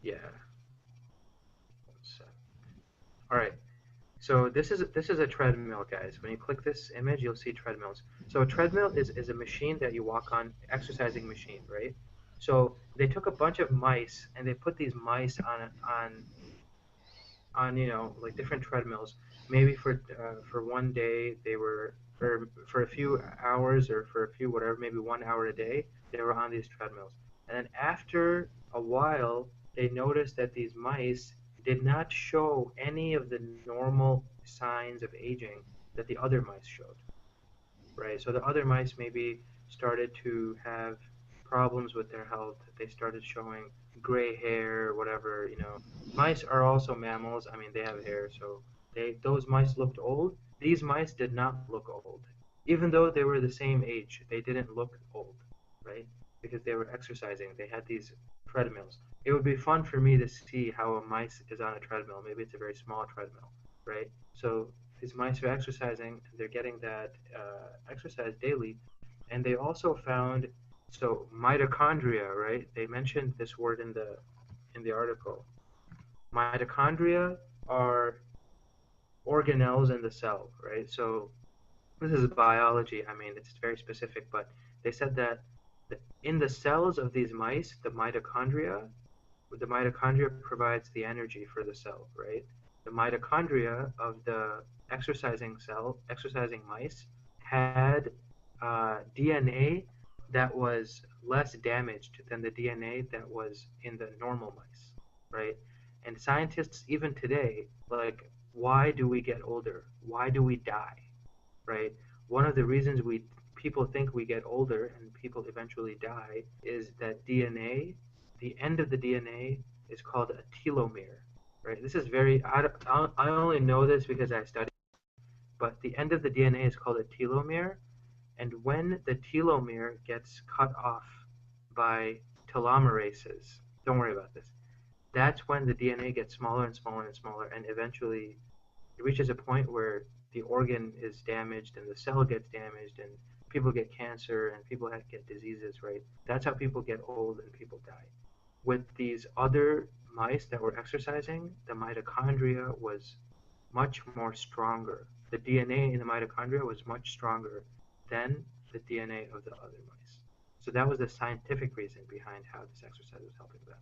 yeah, one sec. All right. So this is a treadmill, guys. When you click this image, you'll see treadmills. So a treadmill is a machine that you walk on, exercising machine, right? So they took a bunch of mice and they put these mice on like different treadmills. Maybe for one day they were for a few hours or for a few whatever, maybe 1 hour a day they were on these treadmills. And then after a while they noticed that these mice did not show any of the normal signs of aging that the other mice showed, right? So the other mice maybe started to have problems with their health. They started showing gray hair, whatever, Mice are also mammals. I mean, they have hair, so those mice looked old. These mice did not look old. Even though they were the same age, they didn't look old, right? Because they were exercising. They had these treadmills. It would be fun for me to see how a mice is on a treadmill. Maybe it's a very small treadmill, right? So these mice are exercising, they're getting that exercise daily, and they also found so mitochondria, right? They mentioned this word in the article. Mitochondria are organelles in the cell, right? So this is biology. I mean, it's very specific, but they said that in the cells of these mice, the mitochondria provides the energy for the cell, right? The mitochondria of the exercising mice had DNA that was less damaged than the DNA that was in the normal mice, right? And scientists even today, like, why do we get older? Why do we die? Right? One of the reasons we people think we get older and people eventually die is that DNA, the end of the DNA is called a telomere, right? This is very, I only know this because I studied, but the end of the DNA is called a telomere, and when the telomere gets cut off by telomerases, don't worry about this. that's when the DNA gets smaller and smaller and smaller, and eventually it reaches a point where the organ is damaged and the cell gets damaged and people get cancer and people get diseases, right? That's how people get old and people die. With these other mice that were exercising, the mitochondria was much more stronger. The DNA in the mitochondria was much stronger than the DNA of the other mice. So that was the scientific reason behind how this exercise was helping them,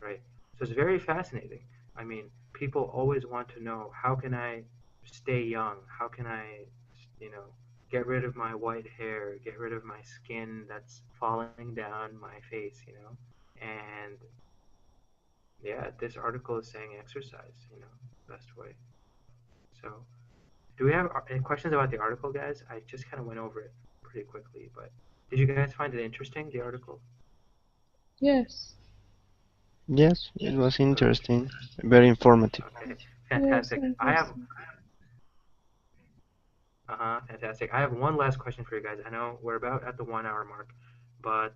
right? So it's very fascinating. I mean, people always want to know, how can I stay young? How can I, you know, get rid of my white hair, get rid of my skin that's falling down my face, And yeah, this article is saying exercise, best way. So, do we have any questions about the article, guys? I just kind of went over it pretty quickly, but did you guys find it interesting, the article? Yes. Yes, it was Okay, interesting, very informative. okay, Yes, fantastic. interesting. Fantastic. I have one last question for you guys. I know we're about at the 1 hour mark, but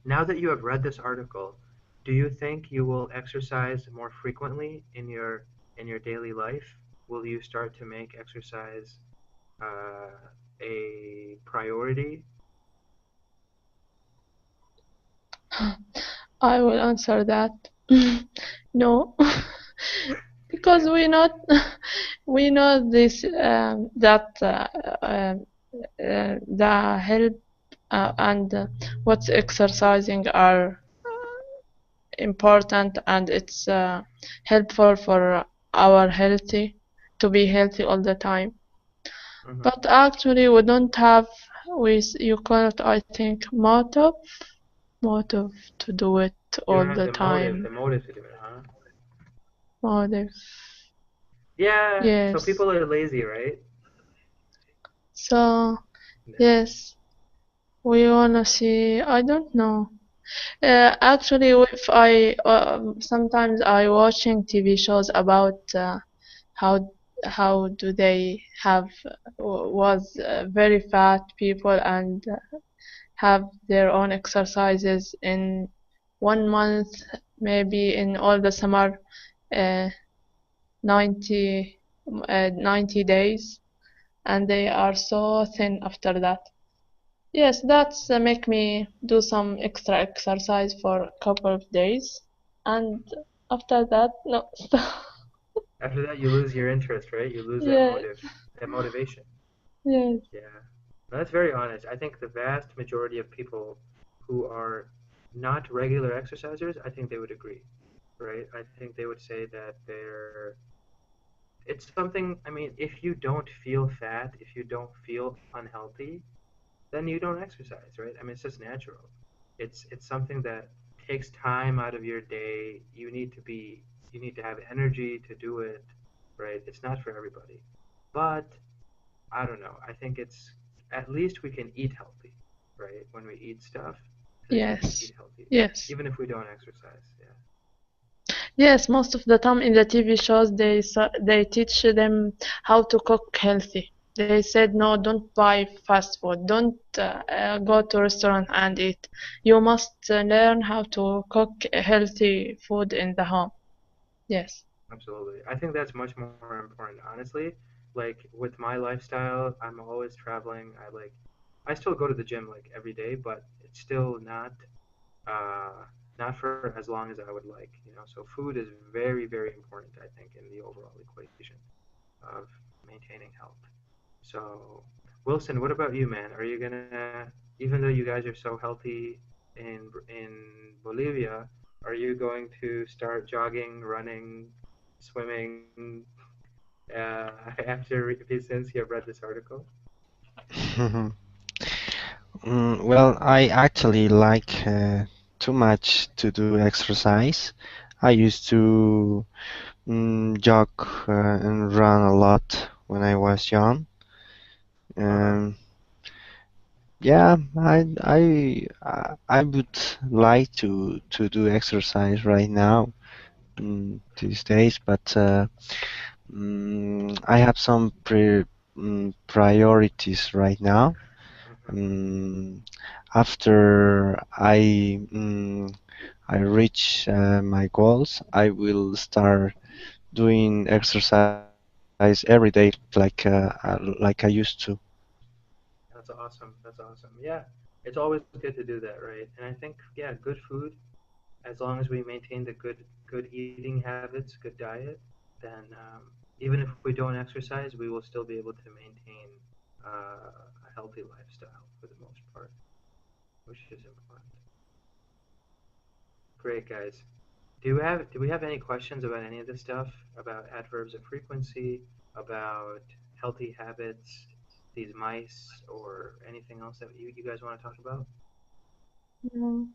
now that you have read this article, do you think you will exercise more frequently in your daily life? Will you start to make exercise uh, a priority? I will answer that. No, because we know this that the help and what's exercising are important, and it's helpful for our healthy to be healthy all the time. Hmm. But actually, we don't have, you call it, I think, motive to do it You all don't have the the time. motive to do it, huh? Motive. Yeah, so Yes. people are lazy, right? So, Yeah. yes, we wanna see. I don't know. Actually, if I sometimes I watching TV shows about how how do they have was very fat people and have their own exercises in 1 month, maybe in all the summer, uh, 90 90 days, and they are so thin after that. Yes, that's make me do some extra exercise for a couple of days, and after that, no, stop. After that, you lose your interest, right? You lose that Yes, that motivation. yes, Yeah. No, that's very honest. I think the vast majority of people who are not regular exercisers, I think they would agree, right? I think they would say that it's something, I mean, if you don't feel fat, if you don't feel unhealthy, then you don't exercise, right? I mean, it's just natural. It's something that takes time out of your day. You need to have energy to do it, right? It's not for everybody. But I don't know. I think it's at least we can eat healthy, right? When we eat stuff, at least we can yes, eat healthy, yes, even if we don't exercise. Yeah. yes. Most of the time in the TV shows, they teach them how to cook healthy. They said no, don't buy fast food. Don't go to restaurant and eat. You must learn how to cook healthy food in the home. Yes. Absolutely. I think that's much more important, honestly. Like with my lifestyle, I'm always traveling. I still go to the gym like every day, but it's still uh not for as long as I would like, So food is very, very important, I think, in the overall equation of maintaining health. So, Wilson, what about you, man? Are you gonna, even though you guys are so healthy in Bolivia, are you going to start jogging, running, swimming after since you have read this article? Well, I actually like too much to do exercise. I used to jog and run a lot when I was young. Uh-huh. Um, yeah, I would like to do exercise right now these days, but I have some priorities right now. Mm-hmm. Um, After I I reach my goals, I will start doing exercise every day like I used to. That's awesome. That's awesome. Yeah, it's always good to do that, right? And I think, yeah, good food, as long as we maintain the good eating habits, good diet, then even if we don't exercise, we will still be able to maintain a healthy lifestyle for the most part, which is important. Great, guys. Do we have any questions about any of this stuff? About adverbs of frequency, about healthy habits, these mice, or anything else that you guys want to talk about? No.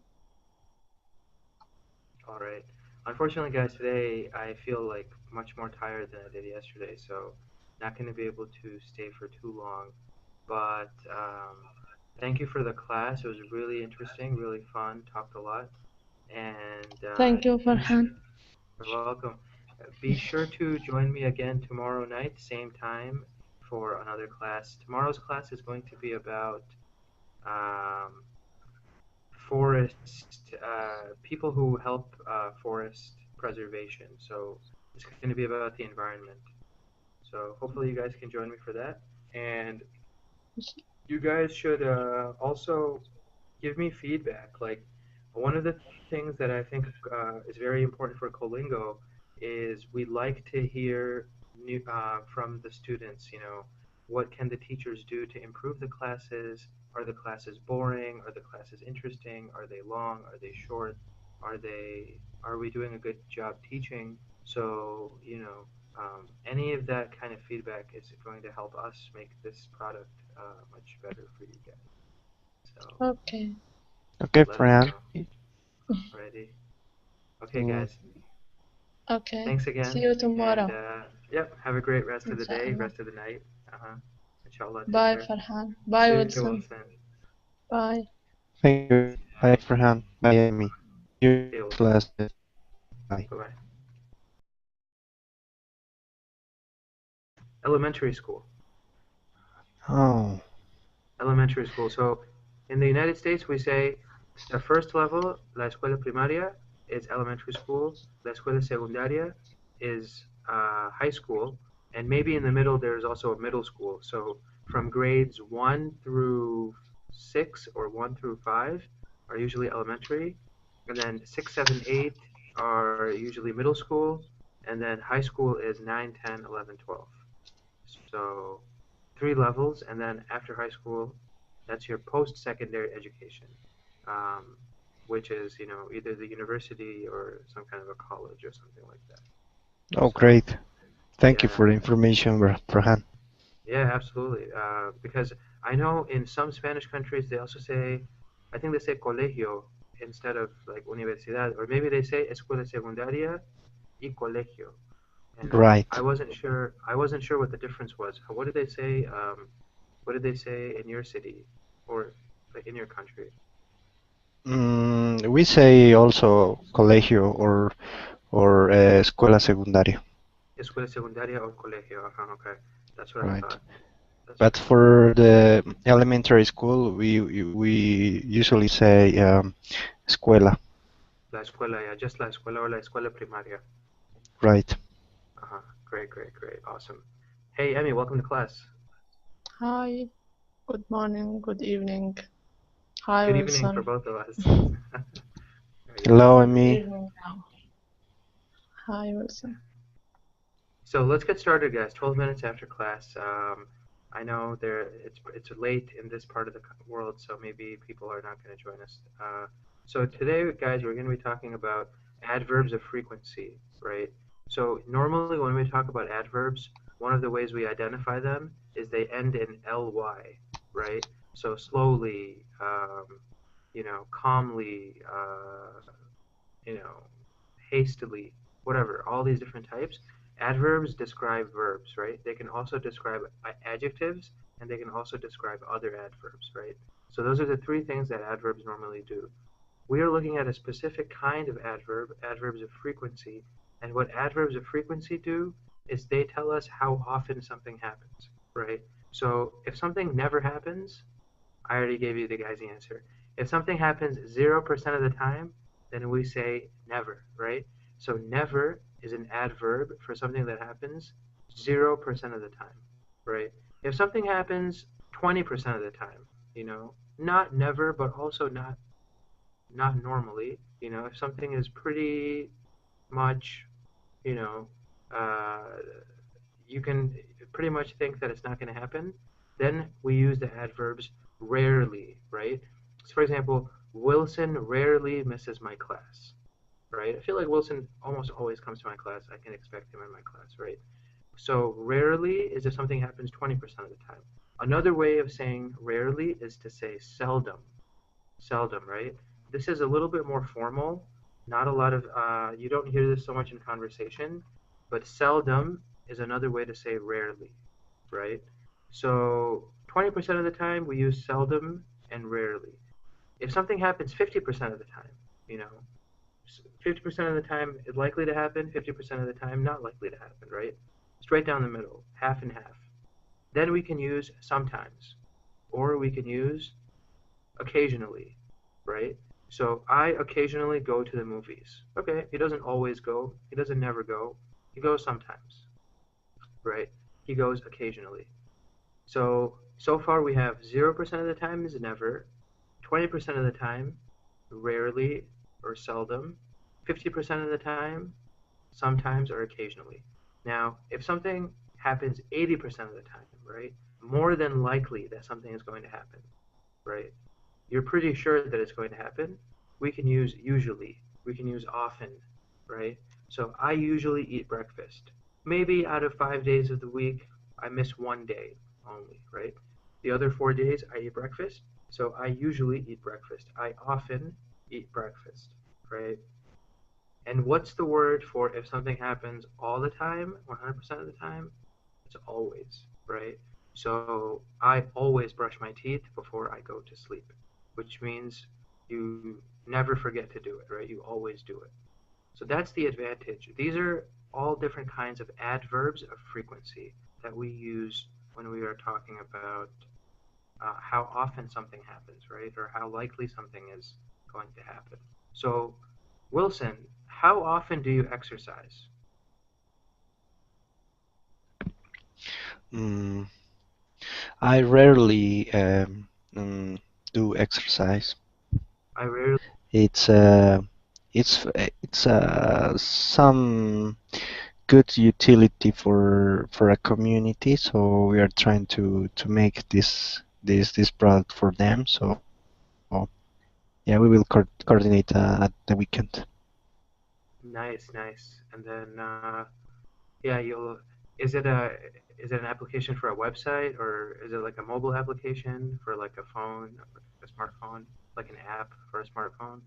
All right. Unfortunately, guys, today I feel like much more tired than I did yesterday, so not going to be able to stay for too long. But thank you for the class. It was really interesting, really fun. Talked a lot, and Thank you, be sure. Farhan. You're welcome. Be sure to join me again tomorrow night, same time, for another class. Tomorrow's class is going to be about um, forest people who help forest preservation. So it's going to be about the environment. So hopefully you guys can join me for that. And you guys should also give me feedback. Like one of the things that I think is very important for Colingo is we'd like to hear from the students. What can the teachers do to improve the classes? Are the classes boring? Are the classes interesting? Are they long? Are they short? Are we doing a good job teaching? So any of that kind of feedback is going to help us make this product much better for you guys. So Okay. Okay, let us Fran. know. Alrighty. Okay, Mm, guys. Okay. Thanks See again. you And tomorrow. yep, have a great rest of the day, Inshallah. rest of the night. Uh-huh. Inshallah, take Bye, care. Farhan. Bye, See you, Wilson. Wilson. Bye. thank you. Bye, Farhan. Bye, Amy. See you See you, next Wilson. class. Bye. Bye-bye. Elementary school. Oh, Elementary school. So in the United States, we say the first level, la escuela primaria, is elementary school. La escuela secundaria is high school. And maybe in the middle, there's also a middle school. So from grades 1 through 6 or 1 through 5 are usually elementary. And then 6, 7, 8 are usually middle school. And then high school is 9, 10, 11, 12. So 3 levels, and then after high school, that's your post-secondary education, um, which is either the university or some kind of a college or something like that. oh, So great. Thank you yeah, for the information, Farhan. yeah, absolutely. Because I know in some Spanish countries they also say, I think they say colegio instead of like universidad, or maybe they say escuela secundaria y colegio. And I Right. wasn't sure. I wasn't sure what the difference was. What did they say? What did they say in your city or like in your country? We say also colegio or escuela secundaria, Escuela secundaria or colegio? Okay, that's what I right? thought. That's what But I thought. for the elementary school, we usually say escuela, La escuela, yeah, just la escuela or la escuela primaria. right? Great, great, great, awesome. Hey, Emmy, welcome to class. Hi. Good morning. Good evening. Hi, Good evening for Wilson. both of us. Hello, Yes. Good Amy. evening now. Hi, Wilson. So let's get started, guys. 12 minutes after class. I know it's late in this part of the world, so maybe people are not going to join us. So today, guys, we're going to be talking about adverbs of frequency, right? So normally when we talk about adverbs, one of the ways we identify them is they end in ly, right? So slowly, calmly, hastily, whatever, all these different types. Adverbs describe verbs, right? They can also describe adjectives, and they can also describe other adverbs, right? So those are the three things that adverbs normally do. We are looking at a specific kind of adverb, adverbs of frequency, and what adverbs of frequency do is they tell us how often something happens, right? So if something never happens, I already gave you the guy's answer. If something happens 0% of the time, then we say never, right? So never is an adverb for something that happens 0% of the time, right? If something happens 20% of the time, not never, but also not normally, if something is pretty much, you know, uh, you can pretty much think that it's not going to happen, then we use the adverbs rarely, right? So for example, Wilson rarely misses my class, right? I feel like Wilson almost always comes to my class. I can expect him in my class, right? So rarely is if something happens 20% of the time. Another way of saying rarely is to say seldom. Seldom, right? This is a little bit more formal. Not a lot of, you don't hear this so much in conversation, but seldom is another way to say rarely, right? So 20% of the time we use seldom and rarely. If something happens 50% of the time, you know, 50% of the time it's likely to happen, 50% of the time not likely to happen, right? Straight down the middle, half and half. Then we can use sometimes, or we can use occasionally, right? So I occasionally go to the movies. Okay, he doesn't always go. He doesn't never go. He goes sometimes, right? He goes occasionally. So far we have 0% of the time is never, 20% of the time rarely or seldom, 50% of the time sometimes or occasionally. Now, if something happens 80% of the time, right? More than likely that something is going to happen, right? You're pretty sure that it's going to happen, we can use usually, we can use often, right? So I usually eat breakfast. Maybe out of 5 days of the week, I miss one day only, right? The other 4 days, I eat breakfast. So I usually eat breakfast. I often eat breakfast, right? And what's the word for if something happens all the time, 100% of the time? It's always, right? So I always brush my teeth before I go to sleep, which means you never forget to do it, right? You always do it. So that's the advantage. These are all different kinds of adverbs of frequency that we use when we are talking about how often something happens, right? Or how likely something is going to happen. So, Wilson, how often do you exercise? Mm, I rarely do exercise. I rarely. It's some good utility for a community, so we are trying to make this product for them. So yeah, we will coordinate at the weekend. Nice, nice. And then, yeah, you'll. Is it a is it an application for a website or is it like a mobile application for like a phone, like a smartphone, like an app for a smartphone?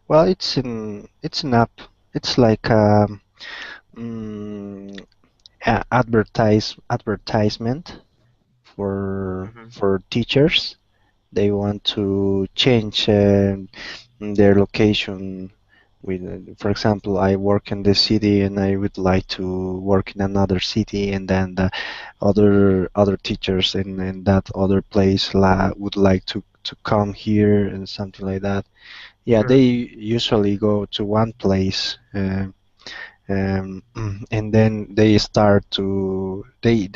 Well, it's an app. It's like mm, advertisement Mm-hmm. for teachers. They want to change their location with, for example, I work in this city and I would like to work in another city, and then the other teachers in that other place would like to come here and something like that. Yeah, they Sure. usually go to one place, and then they start to they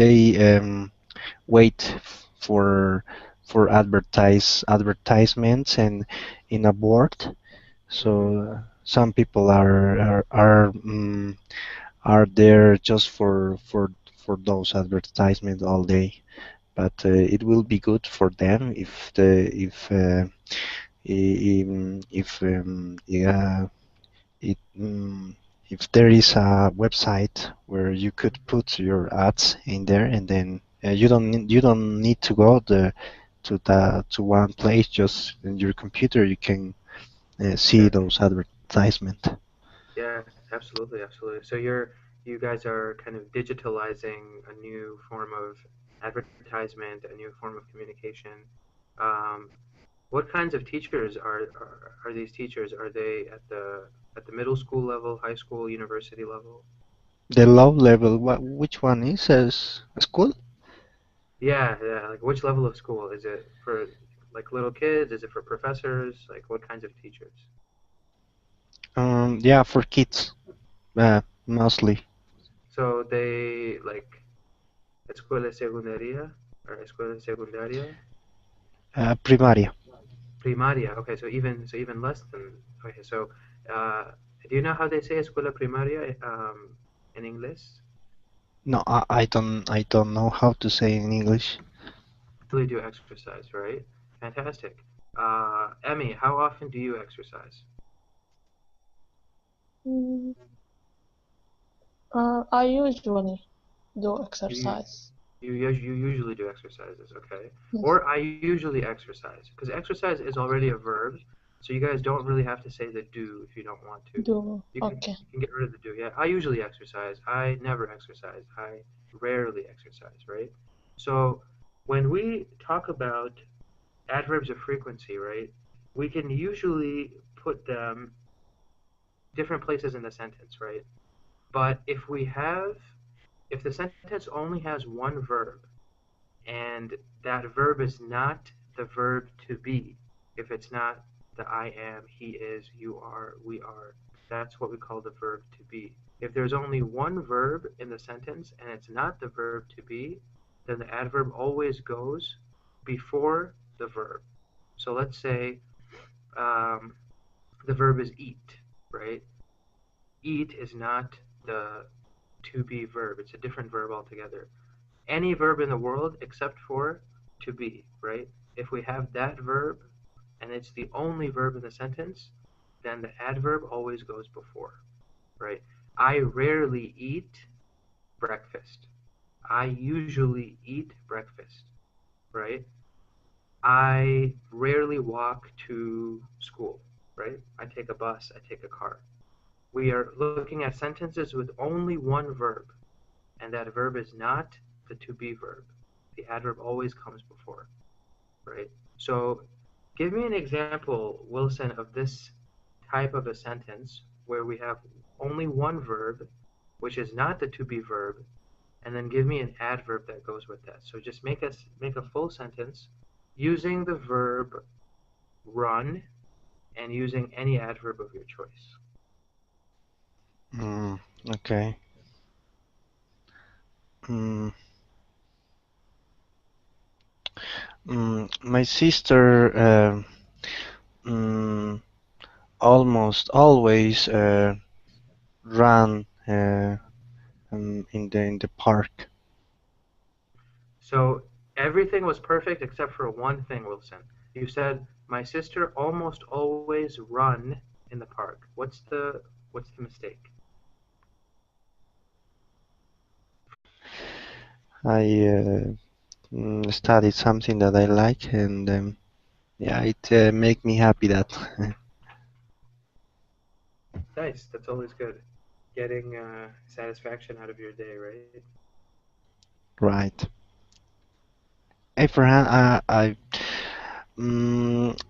wait for advertisements and in a board. Mm-hmm. So some people are there just for those advertisements all day. But it will be good for them if yeah, it if there is a website where you could Mm-hmm. put your ads in there, and then you don't need to go to one place. Just in your computer you can see Yeah. those advertisements. Yeah, absolutely, absolutely. So you guys are kind of digitalizing a new form of advertisement, a new form of communication. Um, what kinds of teachers are these teachers? Are they at the middle school level, high school, university level? The low level, which one is a school? Yeah, yeah. Like which level of school? Is it for like little kids? Is it for professors? Like what kinds of teachers? Yeah, for kids, mostly. So they like escuela secundaria or escuela secundaria, Primaria. primaria. Okay, so even less than. Okay, so uh, do you know how they say escuela primaria in English? No, I don't know how to say in English. Really do exercise, right? Fantastic. Emmy, how often do you exercise? Mm, I usually do You exercise. you usually do exercises, okay? Yes, Or I usually exercise, because exercise is already a verb, so you guys don't really have to say the do if you don't want to. do. You can Okay. you can get rid of the do. Yeah, I usually exercise. I never exercise. I rarely exercise, right? So when we talk about adverbs of frequency, right, we can usually put them different places in the sentence, right? But if the sentence only has one verb, and that verb is not the verb to be, if it's not the I am, he is, you are, we are, that's what we call the verb to be. If there's only one verb in the sentence and it's not the verb to be, then the adverb always goes before the verb. So let's say um, the verb is eat, right? Eat is not the to be verb, it's a different verb altogether. Any verb in the world except for to be, right? If we have that verb and it's the only verb in the sentence, then the adverb always goes before, right? I rarely eat breakfast. I usually eat breakfast, right? I rarely walk to school, right? I take a bus, I take a car. We are looking at sentences with only one verb, and that verb is not the to be verb. The adverb always comes before, right? So give me an example, Wilson, of this type of a sentence where we have only one verb, which is not the to be verb, and then give me an adverb that goes with that. So just make a full sentence using the verb run and using any adverb of your choice. Mm, okay. Mm, my sister mm, almost always ran in the park. So everything was perfect except for one thing, Wilson. You said my sister almost always run in the park. What's the mistake? I studied something that I like, and yeah, it make me happy that. Nice. That's always good. Getting satisfaction out of your day, right? Right. Hey, Farhan,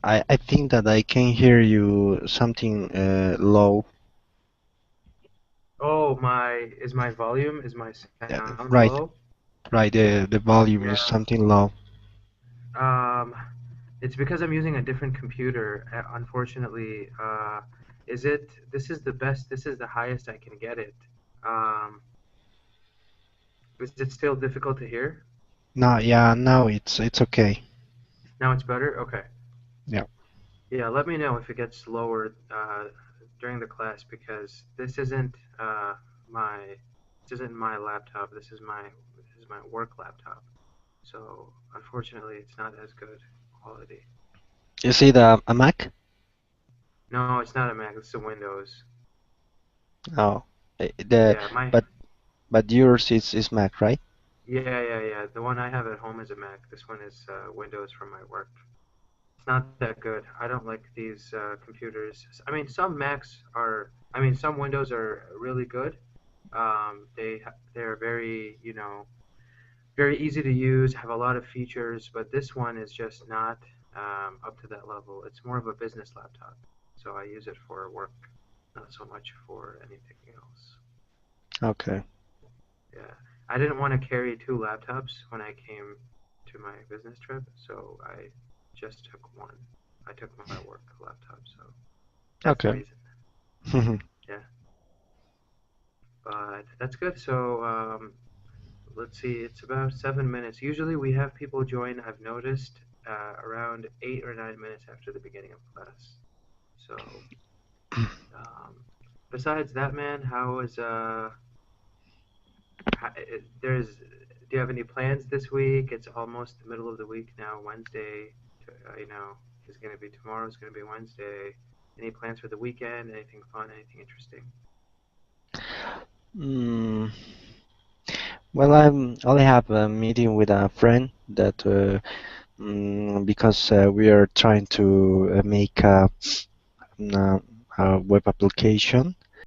I think that I can hear you something low. Oh, my volume, is my Yeah, sound right, low? right. The volume is Yeah. something low. Um, it's because I'm using a different computer. Unfortunately, this is the best, this is the highest I can get it. Um, is it still difficult to hear? No, yeah, now it's okay. Now it's better? Okay. Yeah. Yeah, let me know if it gets lower during the class because uh, my this isn't my laptop. This is my work laptop. So unfortunately, it's not as good quality. Is it a Mac? No, it's not a Mac. It's a Windows. Oh, the Yeah, my but yours is Mac, right? yeah. The one I have at home is a Mac. This one is Windows from my work. It's not that good. I don't like these computers. I mean, some Windows are really good. They're very, very easy to use, have a lot of features, but this one is just not up to that level. It's more of a business laptop, so I use it for work, not so much for anything else. Okay. Yeah, I didn't want to carry two laptops when I came to my business trip, so I just took one. I took my work laptop, so that's the Okay. reason. Yeah, but that's good. So let's see, it's about 7 minutes. Usually we have people join, I've noticed, around 8 or 9 minutes after the beginning of class. So um, besides that, man, there's do you have any plans this week? It's almost the middle of the week now. Wednesday, is going to be tomorrow. Is going to be Wednesday. Any plans for the weekend? Anything fun? Anything interesting? Mm, well, I'll have a meeting with a friend that because we are trying to make a web application,